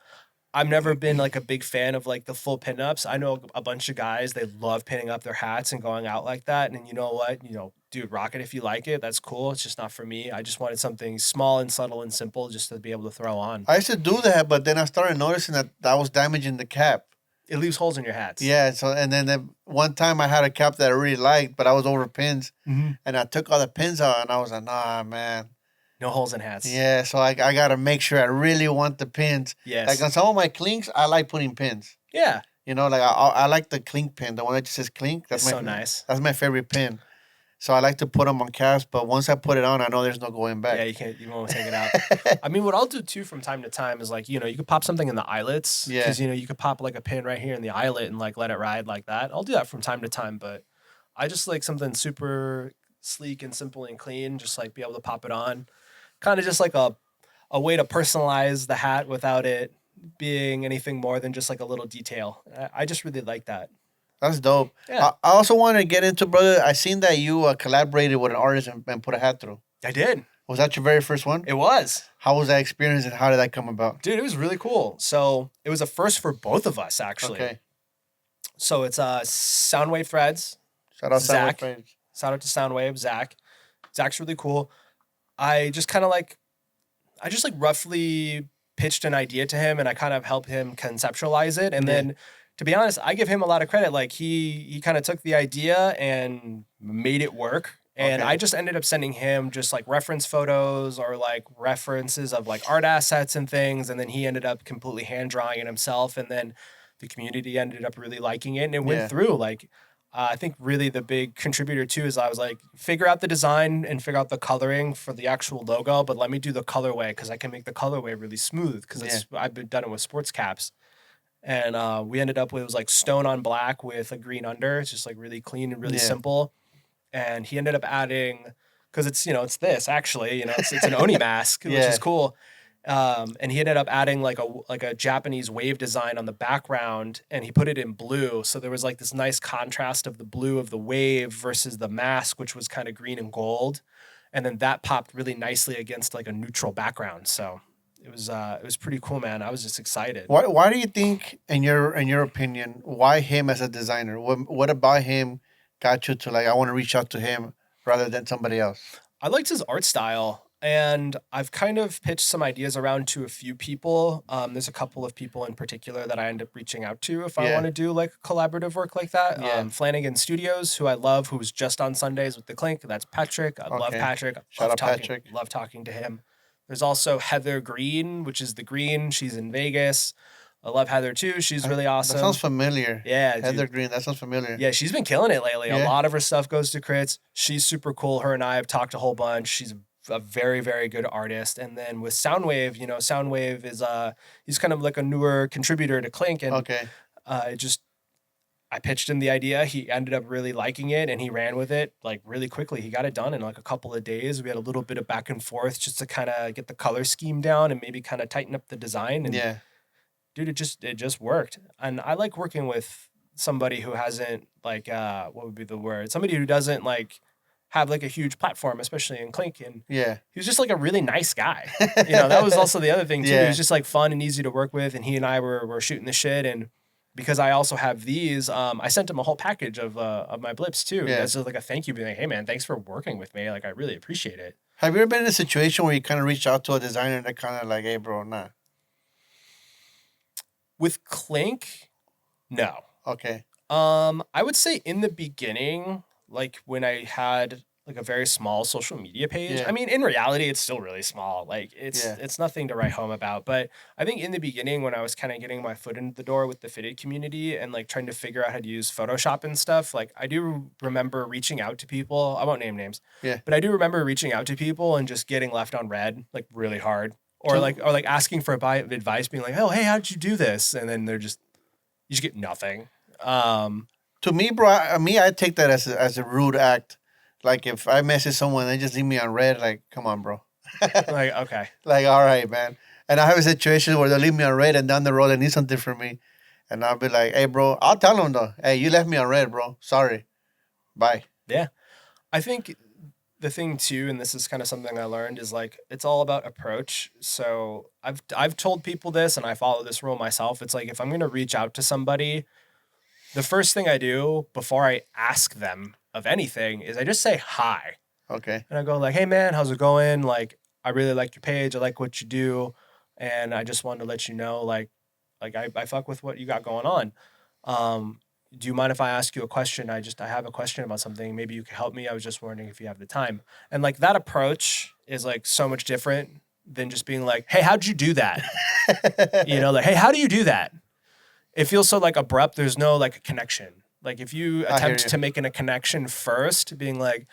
I've never been like a big fan of like the full pinups. I know a bunch of guys, they love pinning up their hats and going out like that. And you know what? dude, rock it if you like it. That's cool. It's just not for me. I just wanted something small and subtle and simple just to be able to throw on. I used to do that, but then I started noticing that I was damaging the cap. It leaves holes in your hats. Yeah, so and then one time I had a cap that I really liked, but I was over pins, Mm-hmm. and I took all the pins out, and I was like, nah, man. No holes in hats. Yeah, so I gotta make sure I really want the pins. Yes. Like on some of my clinks, I like putting pins. Yeah. You know, like I like the clink pin, the one that just says clink. That's so nice. That's my favorite pin. So I like to put them on caps, but once I put it on, I know there's no going back. Yeah, you won't take it out. I mean, what I'll do too from time to time is like, you could pop something in the eyelets. Yeah. Because, you could pop like a pin right here in the eyelet and like let it ride like that. I'll do that from time to time, but I just like something super sleek and simple and clean, just like be able to pop it on. Kind of just like a way to personalize the hat without it being anything more than just like a little detail. I just really like that. That's dope. Yeah. I also wanted to get into, brother. I seen that you collaborated with an artist and put a hat through. I did. Was that your very first one? It was. How was that experience and how did that come about? Dude, it was really cool. So it was a first for both of us, actually. Okay. So it's Soundwave Threads. Shout out Zach. Soundwave. Shout out to Soundwave, Zach. Zach's really cool. I just roughly pitched an idea to him and I kind of helped him conceptualize it. And then, to be honest, I give him a lot of credit. Like he kind of took the idea and made it work. And Okay. I just ended up sending him just like reference photos or like references of like art assets and things. And then he ended up completely hand drawing it himself. And then the community ended up really liking it and it went through. Like, I think really the big contributor too is I was like, figure out the design and figure out the coloring for the actual logo, but let me do the colorway because I can make the colorway really smooth because I've done it with sports caps. And we ended up with, it was like stone on black with a green under. It's just like really clean and really simple. And he ended up adding, because it's this actually, it's an Oni mask, which is cool. And he ended up adding like a Japanese wave design on the background and he put it in blue. So there was like this nice contrast of the blue of the wave versus the mask, which was kind of green and gold. And then that popped really nicely against like a neutral background. So it was pretty cool, man. I was just excited. Why do you think, in your opinion, why him as a designer? What about him got you to like, I want to reach out to him rather than somebody else? I liked his art style. And I've kind of pitched some ideas around to a few people. There's a couple of people in particular that I end up reaching out to if I want to do like collaborative work like that. Yeah. Flanagan Studios, who I love, who's just on Sundays with the Clink. That's Patrick. I love Patrick. Shout out Patrick. Love talking to him. There's also Heather Green, which is the Green. She's in Vegas. I love Heather too. She's really awesome. That sounds familiar. Yeah, Heather Green. That sounds familiar. Yeah, she's been killing it lately. Yeah. A lot of her stuff goes to crits. She's super cool. Her and I have talked a whole bunch. She's a very, very good artist. And then with Soundwave, Soundwave is he's kind of like a newer contributor to Clink. And I pitched him the idea. He ended up really liking it and he ran with it like really quickly. He got it done in like a couple of days. We had a little bit of back and forth just to kind of get the color scheme down and maybe kind of tighten up the design. And dude, it just worked. And I like working with somebody who hasn't like, what would be the word? Somebody who doesn't like have like a huge platform, especially in Clink. And he was just like a really nice guy. That was also the other thing too. He was just like fun and easy to work with. And he and I were shooting the shit. And because I also have these, I sent him a whole package of my blips too. As like a thank you, being like, hey man, thanks for working with me. Like I really appreciate it. Have you ever been in a situation where you kind of reached out to a designer and they're kind of like, hey bro, nah? With Clink, no. Okay. I would say in the beginning, like when I had like a very small social media page. I mean, in reality, it's still really small. Like it's nothing to write home about. But I think in the beginning, when I was kind of getting my foot in the door with the fitted community and like trying to figure out how to use Photoshop and stuff, like I do remember reaching out to people. I won't name names. But I do remember reaching out to people and just getting left on red like really hard. Or like asking for advice, being like, "Oh, hey, how did you do this?" And then you just get nothing. To me, bro, I take that as a rude act. Like if I message someone, they just leave me on red. Like, come on, bro. Like, okay. Like, all right, man. And I have a situation where they leave me on red, and down the road they need something from me, and I'll be like, "Hey, bro," I'll tell them though, "Hey, you left me on red, bro. Sorry. Bye." Yeah, I think the thing too, and this is kind of something I learned, is like it's all about approach. So I've told people this, and I follow this rule myself. It's like if I'm gonna reach out to somebody, the first thing I do before I ask them of anything is I just say hi. Okay. And I go like, hey man, how's it going? Like, I really like your page. I like what you do. And I just wanted to let you know, like I fuck with what you got going on. Do you mind if I ask you a question? I have a question about something. Maybe you can help me. I was just wondering if you have the time. And like that approach is like so much different than just being like, hey, how'd you do that? Like, hey, how do you do that? It feels so like abrupt. There's no like connection. Like if you attempt to make a connection first, being like,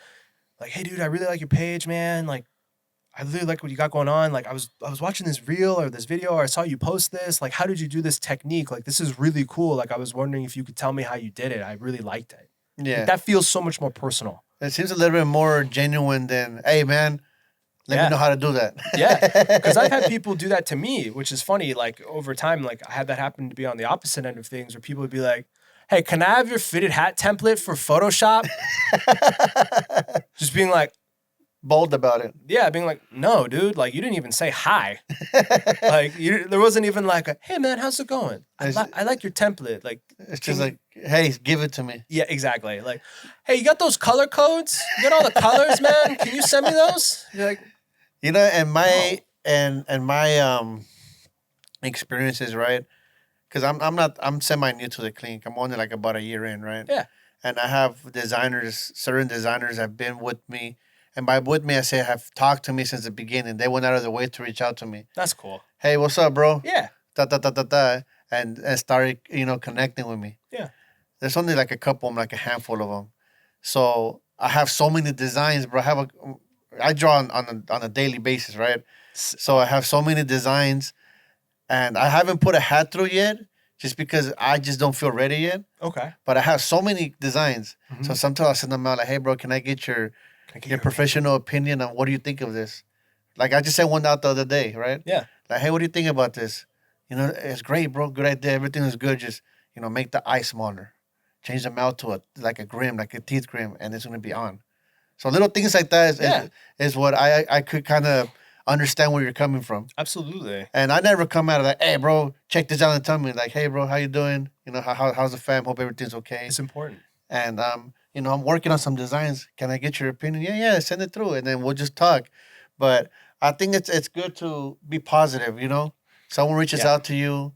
hey, dude, I really like your page, man. Like, I really like what you got going on. Like, I was watching this reel or this video, or I saw you post this. Like, how did you do this technique? Like, this is really cool. Like, I was wondering if you could tell me how you did it. I really liked it. Yeah. Like, that feels so much more personal. It seems a little bit more genuine than, hey, man, let me know how to do that. Yeah. Because I've had people do that to me, which is funny. Like, over time, like, I had that happen to be on the opposite end of things where people would be like, hey, can I have your fitted hat template for Photoshop? Just being like, bold about it. Yeah, being like, no, dude, like you didn't even say hi. Like there wasn't even like a, hey man, how's it going? I like your template. Like it's just like, hey, give it to me. Yeah, exactly. Like, hey, you got those color codes? You got all the colors, man? Can you send me those? You're like, and my experiences, right? Because I'm semi new to the clink. I'm only like about a year in, right? Yeah. And I have certain designers have been with me. And by with me, I say have talked to me since the beginning. They went out of their way to reach out to me. That's cool. Hey, what's up, bro? Yeah. And started, connecting with me. Yeah. There's only like a couple, like a handful of them. So I have so many designs, bro. I draw on a daily basis, right? So I have so many designs, and I haven't put a hat through yet, just because I just don't feel ready yet. Okay. But I have so many designs. Mm-hmm. So sometimes I'll send them out like, hey, bro, can I get your professional opinion on what do you think of this? Like I just sent one out the other day, right? Yeah. Like, hey, what do you think about this? It's great, bro. Good idea. Everything is good. Just, make the eye smaller. Change the mouth to a grim, like a teeth grim, and it's going to be on. So little things like that is what I could kind of understand where you're coming from. Absolutely. And I never come out of that, hey, bro, check this out and tell me, like, hey, bro, how you doing? How's the fam? Hope everything's okay. It's important. And, I'm working on some designs. Can I get your opinion? Yeah, send it through, and then we'll just talk. But I think it's good to be positive, Someone reaches out to you,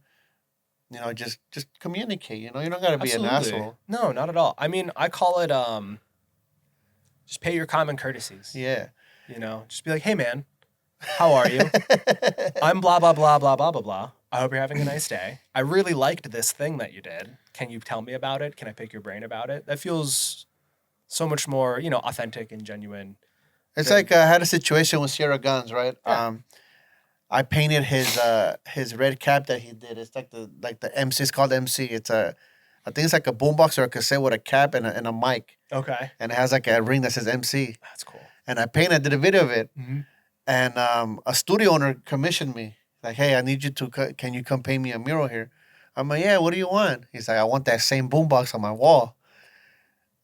just communicate, You don't got to be an asshole. No, not at all. I mean, I call it just pay your common courtesies. Yeah. Just be like, hey, man, how are you? I'm blah, blah, blah, blah, blah, blah, blah. I hope you're having a nice day. I really liked this thing that you did. Can you tell me about it? Can I pick your brain about it? That feels so much more, authentic and genuine. It's like I had a situation with Sierra Guns, right? Yeah. I painted his red cap that he did. It's like the MC. It's called MC. I think it's like a boombox or a cassette with a cap and a mic. Okay. And it has like a ring that says MC. That's cool. And I did a video of it. Mm-hmm. And a studio owner commissioned me. Like, hey, I need you can you come paint me a mural here? I'm like, yeah, what do you want? He's like, I want that same boombox on my wall.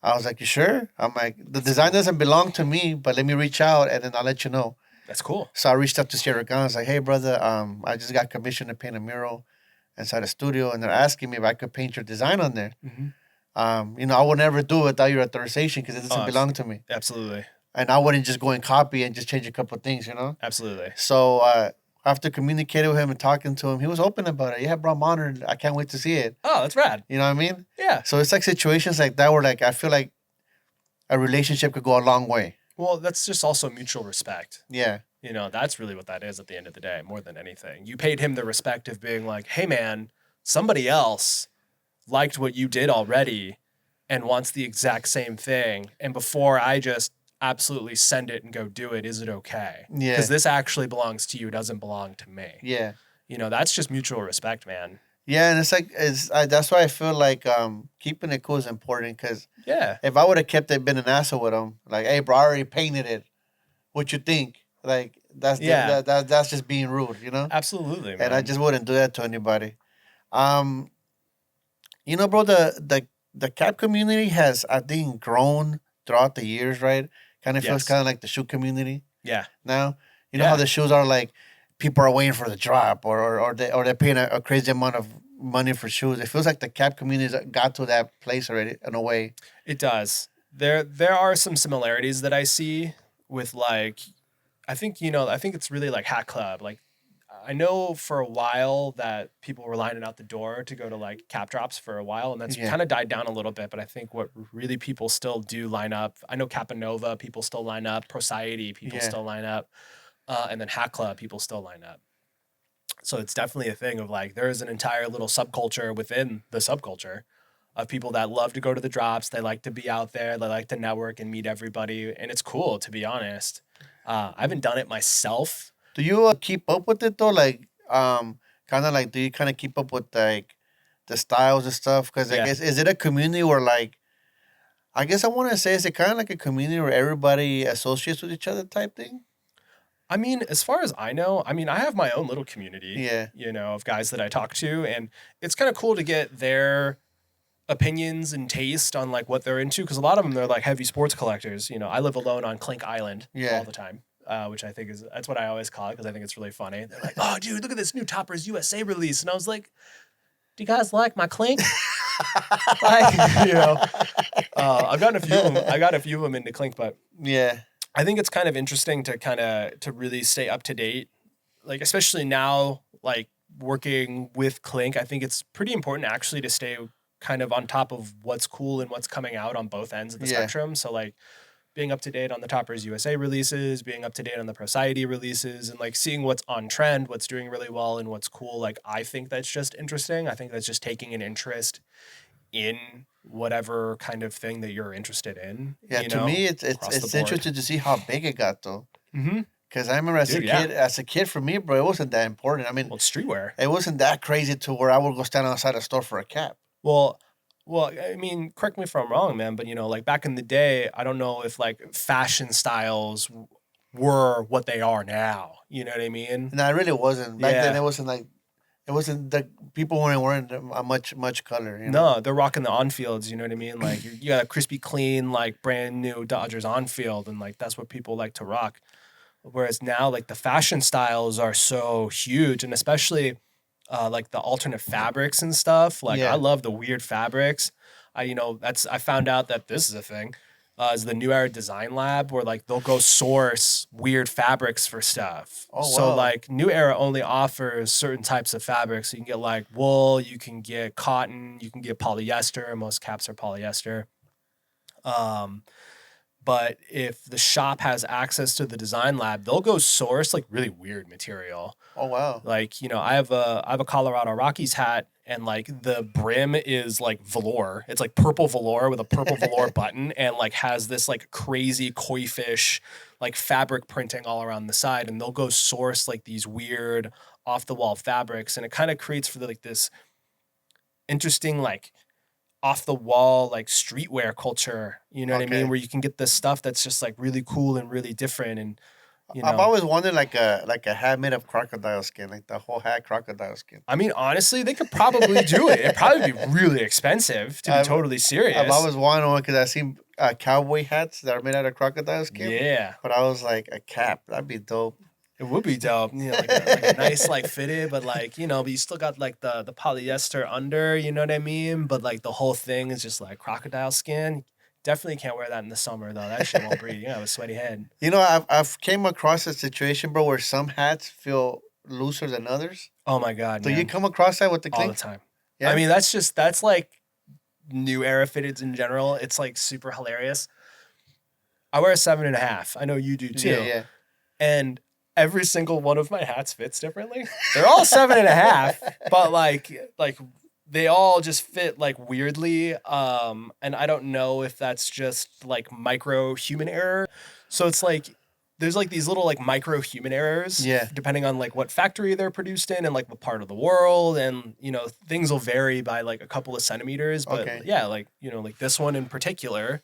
I was like, you sure? I'm like, the design doesn't belong to me, but let me reach out and then I'll let you know. That's cool. So I reached out to Sierra Guns. I was like, hey, brother, I just got commissioned to paint a mural inside a studio, and they're asking me if I could paint your design on there. Mm-hmm. I would never do it without your authorization because it doesn't belong to me. Absolutely. And I wouldn't just go and copy and just change a couple of things, Absolutely. So after communicating with him and talking to him, he was open about it. Yeah, bro, I'm honored. I can't wait to see it. Oh, that's rad. You know what I mean? Yeah. So it's like situations like that where like I feel like a relationship could go a long way. Well, that's just also mutual respect. Yeah. That's really what that is at the end of the day, more than anything. You paid him the respect of being like, hey, man, somebody else liked what you did already and wants the exact same thing. And before I just absolutely send it and go do it, is it okay? Yeah. Because this actually belongs to you. It doesn't belong to me. Yeah. That's just mutual respect, man. Yeah, and it's like that's why I feel like keeping it cool is important because if I would have kept it, been an asshole with him, like, hey, bro, I already painted it. What you think? Like that's just being rude, Absolutely, man. And I just wouldn't do that to anybody. Bro, the cap community has, I think, grown throughout the years, right? Kind of feels kind of like the shoe community. Yeah. Now, how the shoes are like. People are waiting for the drop, or they're paying a crazy amount of money for shoes. It feels like the cap community got to that place already in a way. It does. There are some similarities that I see with like I think it's really like Hat Club. Like I know for a while that people were lining out the door to go to like cap drops for a while, and that's Yeah. kind of died down a little bit. But I think what really people still do line up. I know Capanova people still line up, Society people Yeah. still line up, and then Hat Club people still line up. So it's definitely a thing of like there is an entire little subculture within the subculture of people that love to go to the drops. They like to be out there. They like to network and meet everybody, and it's cool to be honest. I haven't done it myself. Do you keep up with it though? Like, kind of like, do you kind of keep up with like the styles and stuff? Because I Yeah. guess is it a community where like, I guess I want to say, is it kind of like a community where everybody associates with each other type thing? I mean, as far as I know, I mean, I have my own little community, Yeah. of guys that I talk to, and it's kind of cool to get their opinions and taste on like what they're into because a lot of them they're like heavy sports collectors. I live alone on Clink Island Yeah. all the time, which I think that's what I always call it because I think it's really funny. They're like, "Oh, dude, look at this new Toppers USA release," and I was like, "Do you guys like my Clink?" Like, I've gotten a few of them. I got a few of them into Clink, but Yeah. I think it's kind of interesting to really stay up to date, like especially now, like working with Clink. I think it's pretty important actually to stay kind of on top of what's cool and what's coming out on both ends of the Yeah. spectrum. So like being up to date on the Toppers USA releases, being up to date on the Society releases, and like seeing what's on trend, what's doing really well, and what's cool. Like I think that's just interesting. I think that's just taking an interest in whatever kind of thing that you're interested in. Yeah. To me, it's across the it's board. interesting to see how big it got though. Mm-hmm. Because I remember Dude, yeah. as a kid, for me, bro, it wasn't that important. I mean, Well, it's streetwear. it wasn't that crazy to where I would go stand outside a store for a cap. Well, I mean, correct me if I'm wrong, man, but like back in the day, I don't know if like fashion styles were what they are now. You know what I mean? No, it really wasn't. Back Yeah. then, it wasn't like, it wasn't the people weren't wearing a much color. You know? No, they're rocking the on-fields. You know what I mean? Like you got a crispy clean, like brand new Dodgers on-field, and like that's what people like to rock. Whereas now, like the fashion styles are so huge, and especially like the alternate fabrics and stuff. Like Yeah. I love the weird fabrics. I found out that this is a thing. Is the New Era Design Lab where like they'll go source weird fabrics for stuff. Oh, So wow. like New Era only offers certain types of fabrics. So you can get like wool, you can get cotton, you can get polyester. Most caps are polyester. But if the shop has access to the design lab, they'll go source like really weird material. Oh wow. Like, I have a Colorado Rockies hat and like the brim is like velour. It's like purple velour with a purple velour button and like has this like crazy koi fish like fabric printing all around the side, and they'll go source like these weird off the wall fabrics, and it kind of creates for like this interesting like off the wall like streetwear culture, you know what I Okay. mean, where you can get this stuff that's just like really cool and really different. And I've always wanted like a hat made of crocodile skin, like the whole hat crocodile skin. I mean, honestly, they could probably do it. It'd probably be really expensive, to be totally serious. I've always wanted one because I've seen cowboy hats that are made out of crocodile skin. Yeah, But I was like, a cap, that'd be dope. it would be dope. Like a nice like fitted, but like but you still got like the polyester under. You know what I mean? But like the whole thing is just like crocodile skin. Definitely can't wear that in the summer though. That shit won't breathe. You have a sweaty head. You know, I've came across a situation, bro, where some hats feel looser than others. Oh my god, Do man. you come across that with the All the clink? time. Yeah? I mean, that's like New Era fitteds in general. It's like super hilarious. I wear a 7.5. I know you do too. Yeah. And every single one of my hats fits differently. They're all 7.5, but like they all just fit like weirdly. And I don't know if that's just like micro human error. So it's like there's like these little like micro human errors, Yeah. depending on like what factory they're produced in and like what part of the world, and things will vary by like a couple of centimeters. But Okay. yeah, like like this one in particular,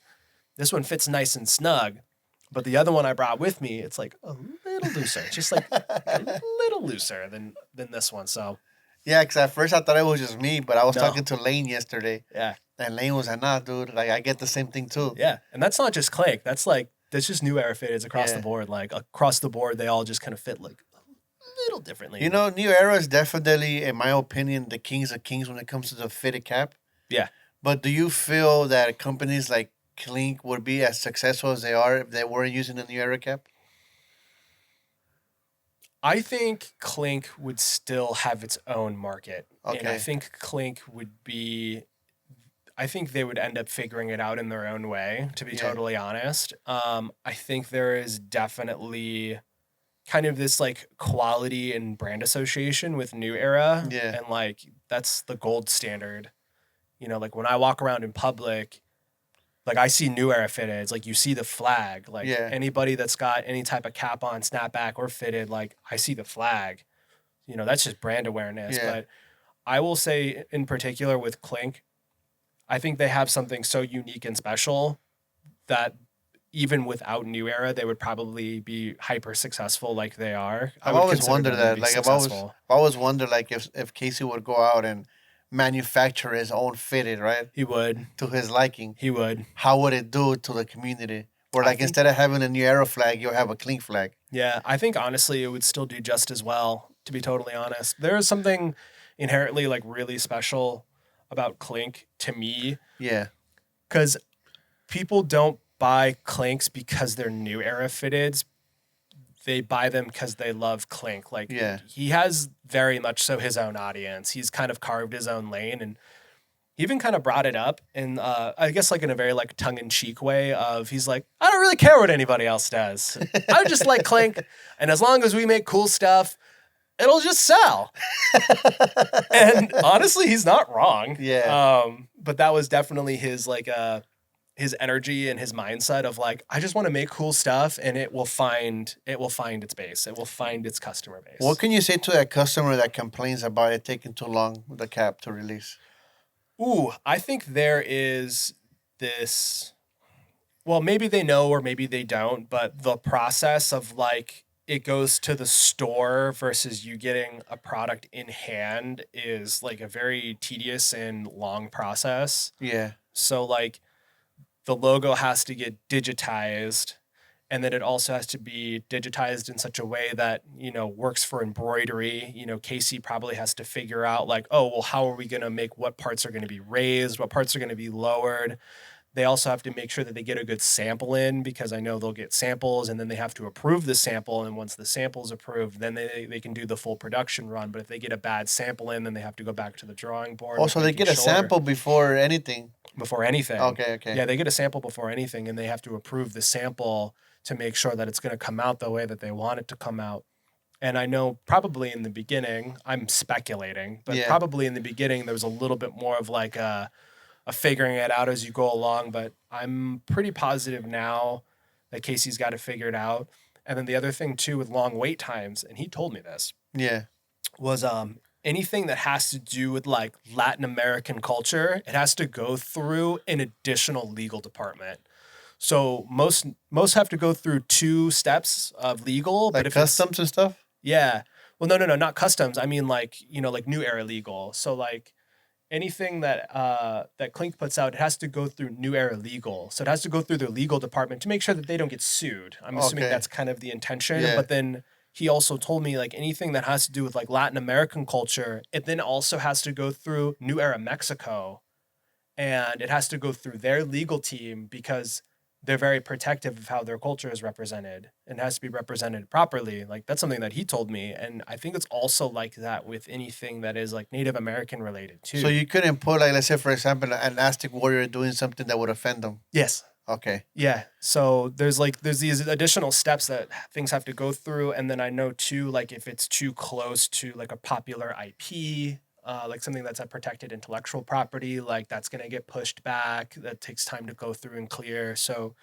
this one fits nice and snug. But the other one I brought with me, it's like a little looser, just like a little looser than this one. So Yeah, because at first I thought it was just me, but I was No. talking to Lane yesterday, yeah, and Lane was like, nah, dude, like I get the same thing too. yeah, and that's not just Clank. That's just New Era fitteds across Yeah. the board. Like across the board, they all just kind of fit like a little differently. You know, New Era is definitely, in my opinion, the kings of kings when it comes to the fitted cap. Yeah. But do you feel that companies like clink would be as successful as they are if they weren't using the new era cap? I think clink would still have its own market. And I Okay. think clink would be, I think they would end up figuring it out in their own way, to be Yeah. totally honest. I think there is definitely kind of this like quality and brand association with New Era. Yeah. And like that's the gold standard. You know, like when I walk around in public, like I see New Era fitted. It's like you see the flag. Like Yeah. anybody that's got any type of cap on, snapback or fitted, like I see the flag. You know, that's just brand awareness. Yeah. But I will say in particular with Clink, I think they have something so unique and special that even without New Era, they would probably be hyper successful like they are. I I've would always consider wondered them to that. be Like successful. I've always wondered like if Casey would go out and manufacture his own fitted, right? He would. To his liking. He would. How would it do to the community? Where I like think- instead of having a new era flag, you'll have a clink flag. Yeah, I think honestly it would still do just as well, to be totally honest. There is something inherently like really special about Clink to me Yeah. because people don't buy Clinks because they're New Era fitteds. They buy them because they love Clink. Like Yeah. he has very much so his own audience. He's kind of carved his own lane and he even kind of brought it up in I guess like in a very like tongue-in-cheek way of he's like, I don't really care what anybody else does. I just like Clink, and as long as we make cool stuff, it'll just sell. And honestly, he's not wrong. Yeah. But that was definitely his like his energy and his mindset of like, I just want to make cool stuff and it will find its base. It will find its customer base. What can you say to that customer that complains about it taking too long with the cap to release? Ooh, I think there is this, well, maybe they know or maybe they don't, but the process of like it goes to the store versus you getting a product in hand is like a very tedious and long process. Yeah. So like the logo has to get digitized and then it also has to be digitized in such a way that, you know, works for embroidery. You know, Casey probably has to figure out like, oh, well, how are we going to make what parts are going to be raised, what parts are going to be lowered. They also have to make sure that they get a good sample in because I know they'll get samples and then they have to approve the sample. And once the sample's approved, then they can do the full production run. But if they get a bad sample in, then they have to go back to the drawing board. Also, they get a sample before anything. Before anything. Okay. Yeah, they get a sample before anything and they have to approve the sample to make sure that it's going to come out the way that they want it to come out. And I know probably in the beginning, I'm speculating, but Yeah. probably in the beginning, there was a little bit more of like a figuring it out as you go along. But I'm pretty positive now that Casey's got it figured out. And then the other thing too with long wait times, and he told me this, Yeah. was anything that has to do with like Latin American culture, it has to go through an additional legal department. So most have to go through 2 steps of legal, Like but if customs and stuff? yeah, well, no, not customs. I mean like, you know, like New Era legal. So like anything that that Clink puts out, it has to go through New Era legal. So it has to go through the legal department to make sure that they don't get sued. I'm assuming Okay. that's kind of the intention. Yeah. But then he also told me like anything that has to do with like Latin American culture, it then also has to go through New Era Mexico, and it has to go through their legal team because they're very protective of how their culture is represented and has to be represented properly. Like that's something that he told me. And I think it's also like that with anything that is like Native American related too. So you couldn't put like, let's say for example, an Aztec warrior doing something that would offend them. Yes. Okay. Yeah. So there's these additional steps that things have to go through. And then I know too, like if it's too close to like a popular IP, like something that's a protected intellectual property, like that's going to get pushed back. That takes time to go through and clear. So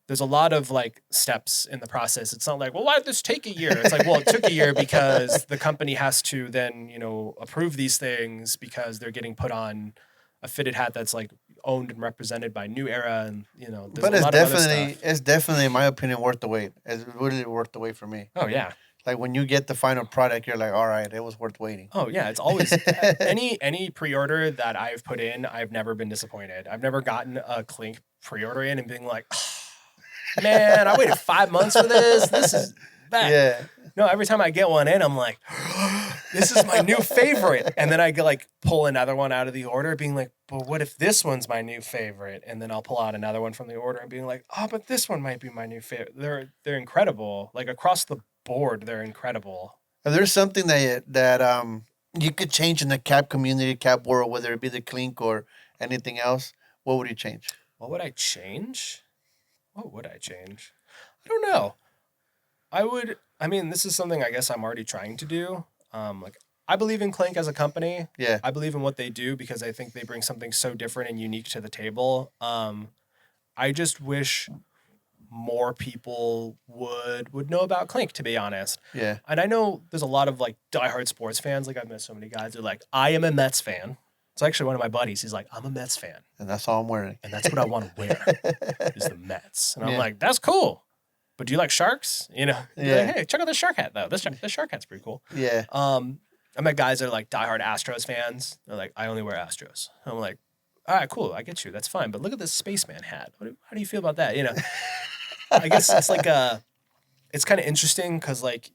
there's a lot of like steps in the process. It's not like, well, why did this take a year? It's like, well, it took a year because the company has to then, you know, approve these things because they're getting put on a fitted hat that's like owned and represented by New Era. And, you know, there's But a it's lot of other definitely, stuff. it's definitely, in my opinion, worth the wait. It's really worth the wait for me. Oh, yeah. Like when you get the final product, you're like, all right, it was worth waiting. Oh yeah, it's always any pre-order that I've put in, I've never been disappointed. I've never gotten a Clink pre-order in and being like, oh, man, I waited 5 months for this. This is bad. Yeah. No, every time I get one in, I'm like, this is my new favorite. And then I like pull another one out of the order being like, but what if this one's my new favorite? And then I'll pull out another one from the order and being like, oh, but this one might be my new favorite. They're incredible. Like across the board, they're incredible. If there's something that you could change in the cap community, cap world, whether it be the clink or anything else, what would you change? What would I change? What would I change? I don't know. I mean, this is something I guess I'm already trying to do. Like I believe in Clink as a company. Yeah. I believe in what they do because I think they bring something so different and unique to the table. I just wish more people would know about Clink, to be honest. Yeah. And I know there's a lot of like diehard sports fans. Like I've met so many guys who are like, I am a Mets fan. It's actually one of my buddies. He's like, I'm a Mets fan. And that's all I'm wearing. And that's what I want to wear is the Mets. And I'm like, that's cool. But do you like sharks? You know, yeah. Like, hey, check out this shark hat though. This shark hat's pretty cool. Yeah. I met guys that are like diehard Astros fans. They're like, I only wear Astros. I'm like, all right, cool. I get you. That's fine. But look at this spaceman hat. How do you feel about that? You know, I guess it's like it's kind of interesting because like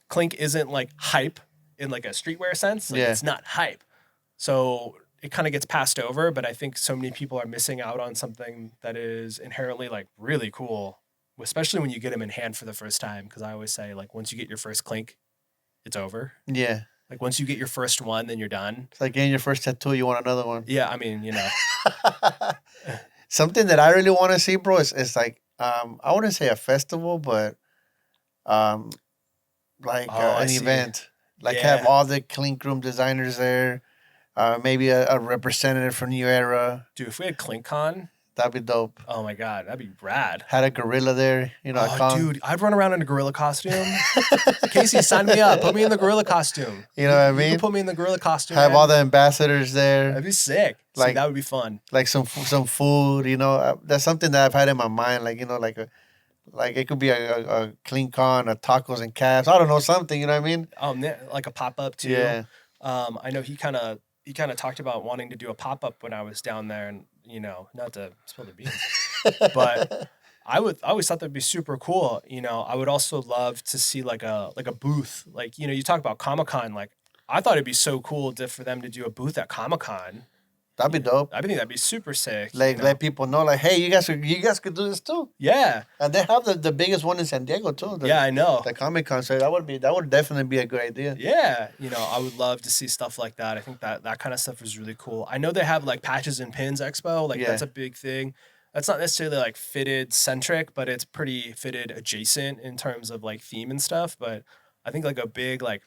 Clink isn't like hype in like a streetwear sense. Like, it's not hype. So it kind of gets passed over. But I think so many people are missing out on something that is inherently like really cool, especially when you get them in hand for the first time. Because I always say like once you get your first Clink, it's over. Yeah. Like once you get your first one, then you're done. It's like getting your first tattoo, you want another one. Yeah, I mean, you know. Something that I really want to see, bro, is like I wouldn't say a festival, but like an event. Like have all the Clink Room designers there. Maybe a representative from New Era. Dude, if we had ClinkCon, that'd be dope. Oh my god, that'd be rad. Had a gorilla there, you know. Dude, I'd run around in a gorilla costume. Casey, sign me up. Put me in the gorilla costume. You know what I mean? You can put me in the gorilla costume. Have all the ambassadors there. That'd be sick. Like, see, that would be fun. Like some food, you know. That's something that I've had in my mind. Like, you know, like it could be a clean con, a tacos and calves. I don't know, something. You know what I mean? Like a pop up too. Yeah. I know he kind of talked about wanting to do a pop up when I was down there, and you know, not to spill the beans, but I always thought that'd be super cool. You know, I would also love to see like a booth. Like, you know, you talk about Comic-Con. Like, I thought it'd be so cool for them to do a booth at Comic-Con. That'd be dope. I think that'd be super sick. Like, let people know, like, hey, you guys could do this too. Yeah. And they have the biggest one in San Diego too. Yeah, I know. The Comic-Con, so that would definitely be a good idea. Yeah. You know, I would love to see stuff like that. I think that kind of stuff is really cool. I know they have like patches and pins expo. Like that's a big thing. That's not necessarily like fitted centric, but it's pretty fitted adjacent in terms of like theme and stuff. But I think like a big like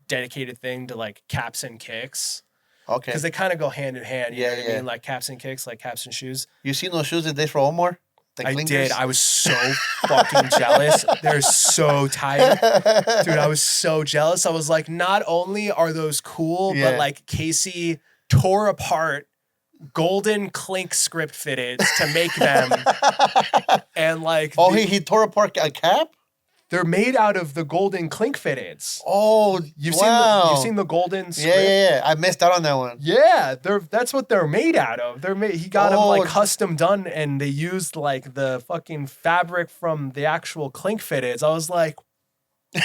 dedicated thing to like caps and kicks. Okay. Because they kind of go hand in hand. You know what I mean? Like caps and kicks, like caps and shoes. You seen those shoes that they for Omar? I did. I was so fucking jealous. They're so tight. Dude, I was so jealous. I was like, not only are those cool, but like Casey tore apart golden Clink script fitted to make them. And like... Oh, he tore apart a cap? They're made out of the golden Clink fitteds. Oh, you've wow. seen the golden script? Yeah. I missed out on that one. Yeah, that's what they're made out of. He got them like custom done, and they used like the fucking fabric from the actual Clink fitteds. I was like, dude,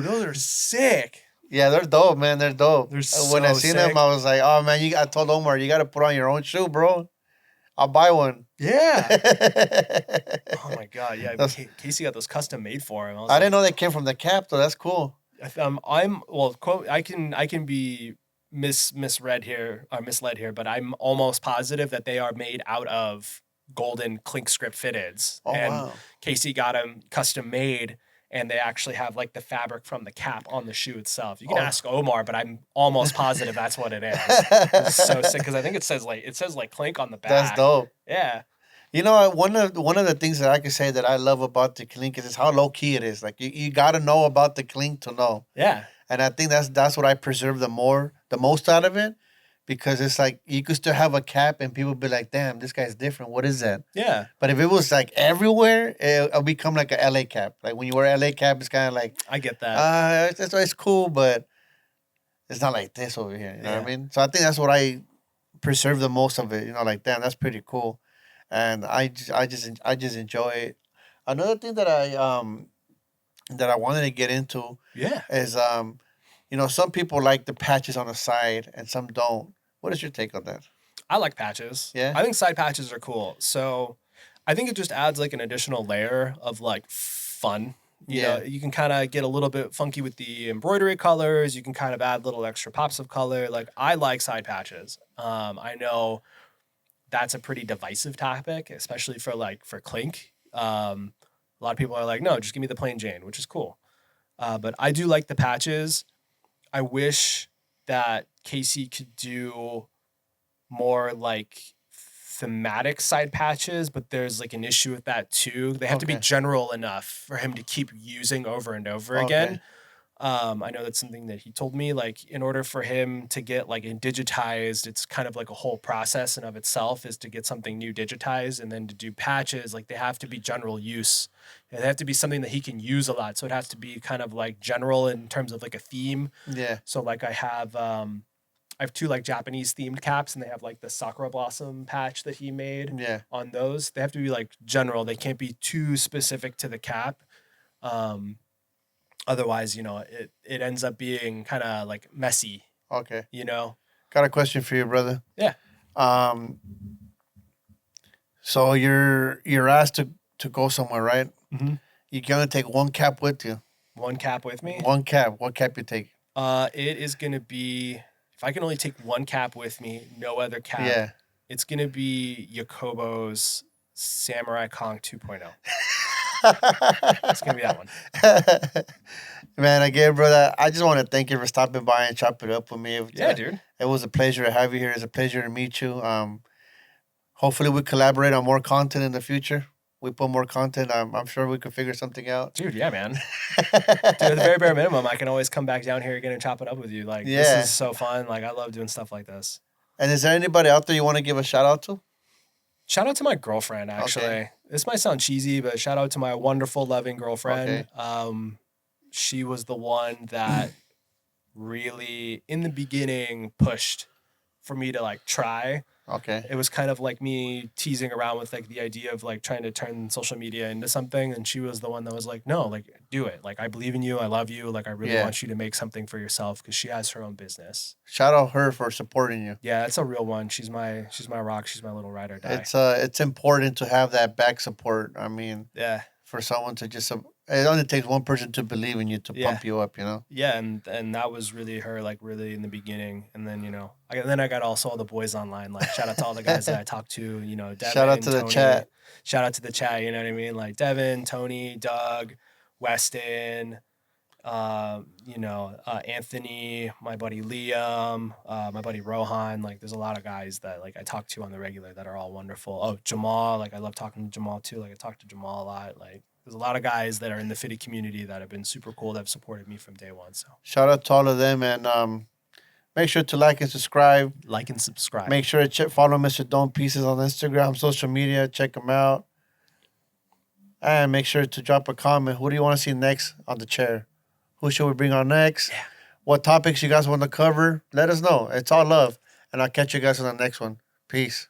those are sick. Yeah, they're dope, man. They're dope. They're so when I seen them, I was like, oh man, I told Omar, you got to put on your own shoe, bro. I'll buy one. Yeah. Oh my god. Yeah. Casey got those custom made for him. I didn't know they came from the cap, though. That's cool. I can be misled here, but I'm almost positive that they are made out of golden Clink script fitteds. Oh, and wow. Casey got them custom made, and they actually have like the fabric from the cap on the shoe itself. You can ask Omar, but I'm almost positive that's what it is. It's so sick because I think it says like Clink on the back. That's dope. Yeah. You know, one of the things that I can say that I love about the Clink is how low key it is. Like you got to know about the Clink to know. Yeah. And I think that's what I preserve the most out of it, because it's like you could still have a cap and people be like, damn, this guy's different. What is that? Yeah. But if it was like everywhere, it'll become like a LA cap. Like when you wear a LA cap, it's kind of like, I get that. It's cool, but it's not like this over here. You know what I mean? So I think that's what I preserve the most of it. You know, like, damn, that's pretty cool. And I just enjoy it. Another thing that that I wanted to get into Yeah. is some people like the patches on the side and some don't. What is your take on that? I like patches. Yeah? I think side patches are cool. So I think it just adds like an additional layer of like fun. You know, Yeah. you can kind of get a little bit funky with the embroidery colors. You can kind of add little extra pops of color. Like I like side patches. I know that's a pretty divisive topic, especially for clink. A lot of people are like, no, just give me the plain Jane, which is cool. But I do like the patches. I wish that Casey could do more like thematic side patches, but there's like an issue with that too. They have to be Okay. general enough for him to keep using over and over Okay. again. I know that's something that he told me. Like, in order for him to get like it digitized, it's kind of like a whole process in of itself is to get something new digitized, and then to do patches. Like, they have to be general use. They have to be something that he can use a lot. So it has to be kind of like general in terms of like a theme. Yeah. So like I have two like Japanese themed caps, and they have like the sakura blossom patch that he made Yeah. on those. They have to be like general. They can't be too specific to the cap. Otherwise, it ends up being kind of like messy, Okay. you know? Got a question for you, brother. Yeah. Um, so you're asked to go somewhere, right? Mm-hmm. You can only take one cap with you. One cap with me. One cap. What cap you take? It is gonna be if I can only take one cap with me, no other cap. Yeah. It's gonna be Yakobo's Samurai Kong 2.0. It's gonna be that one. Man, again, brother, I just want to thank you for stopping by and chopping it up with me. Yeah, dude. It was a pleasure to have you here. It's a pleasure to meet you. Hopefully, we collaborate on more content in the future. We put more content. I'm sure we could figure something out. Dude, yeah, man. Dude, at the very bare minimum, I can always come back down here again and chop it up with you. Like, Yeah. this is so fun. Like, I love doing stuff like this. And is there anybody out there you want to give a shout out to? Shout out to my girlfriend, actually. Okay. This might sound cheesy, but shout out to my wonderful, loving girlfriend. Okay. She was the one that really, in the beginning, pushed for me to like try. Okay. It was kind of like me teasing around with like the idea of like trying to turn social media into something, and she was the one that was like, no, like do it. Like, I believe in you, I love you, like I really Yeah. want you to make something for yourself, because she has her own business. Shout out her for supporting you. Yeah, that's a real one. She's my rock. She's my little ride or die. It's important to have that back support. I mean, Yeah. for someone to just it only takes one person to believe in you to Yeah. pump you up. You know. Yeah, and that was really her, like really in the beginning, and then I got also all the boys online. Like, shout out to all the guys that I talked to. Devin, Shout out to the Tony. chat. Shout out to the chat. You know what I mean? Like Devin, Tony, Doug, Weston, Anthony, my buddy Liam, my buddy Rohan. Like, there's a lot of guys that like I talk to on the regular that are all wonderful. Oh, Jamal, like I love talking to Jamal too. Like, I talk to Jamal a lot. Like, there's a lot of guys that are in the fitty community that have been super cool, that have supported me from day one. So Shout out to all of them, and make sure to like and subscribe. like and subscribe. Make sure to follow Mr. Dome Pieces on Instagram, social media. Check him out, and make sure to drop a comment. Who do you want to see next on the chair? Who should we bring on next? Yeah. What topics you guys want to cover? Let us know. It's all love, and I'll catch you guys on the next one. Peace.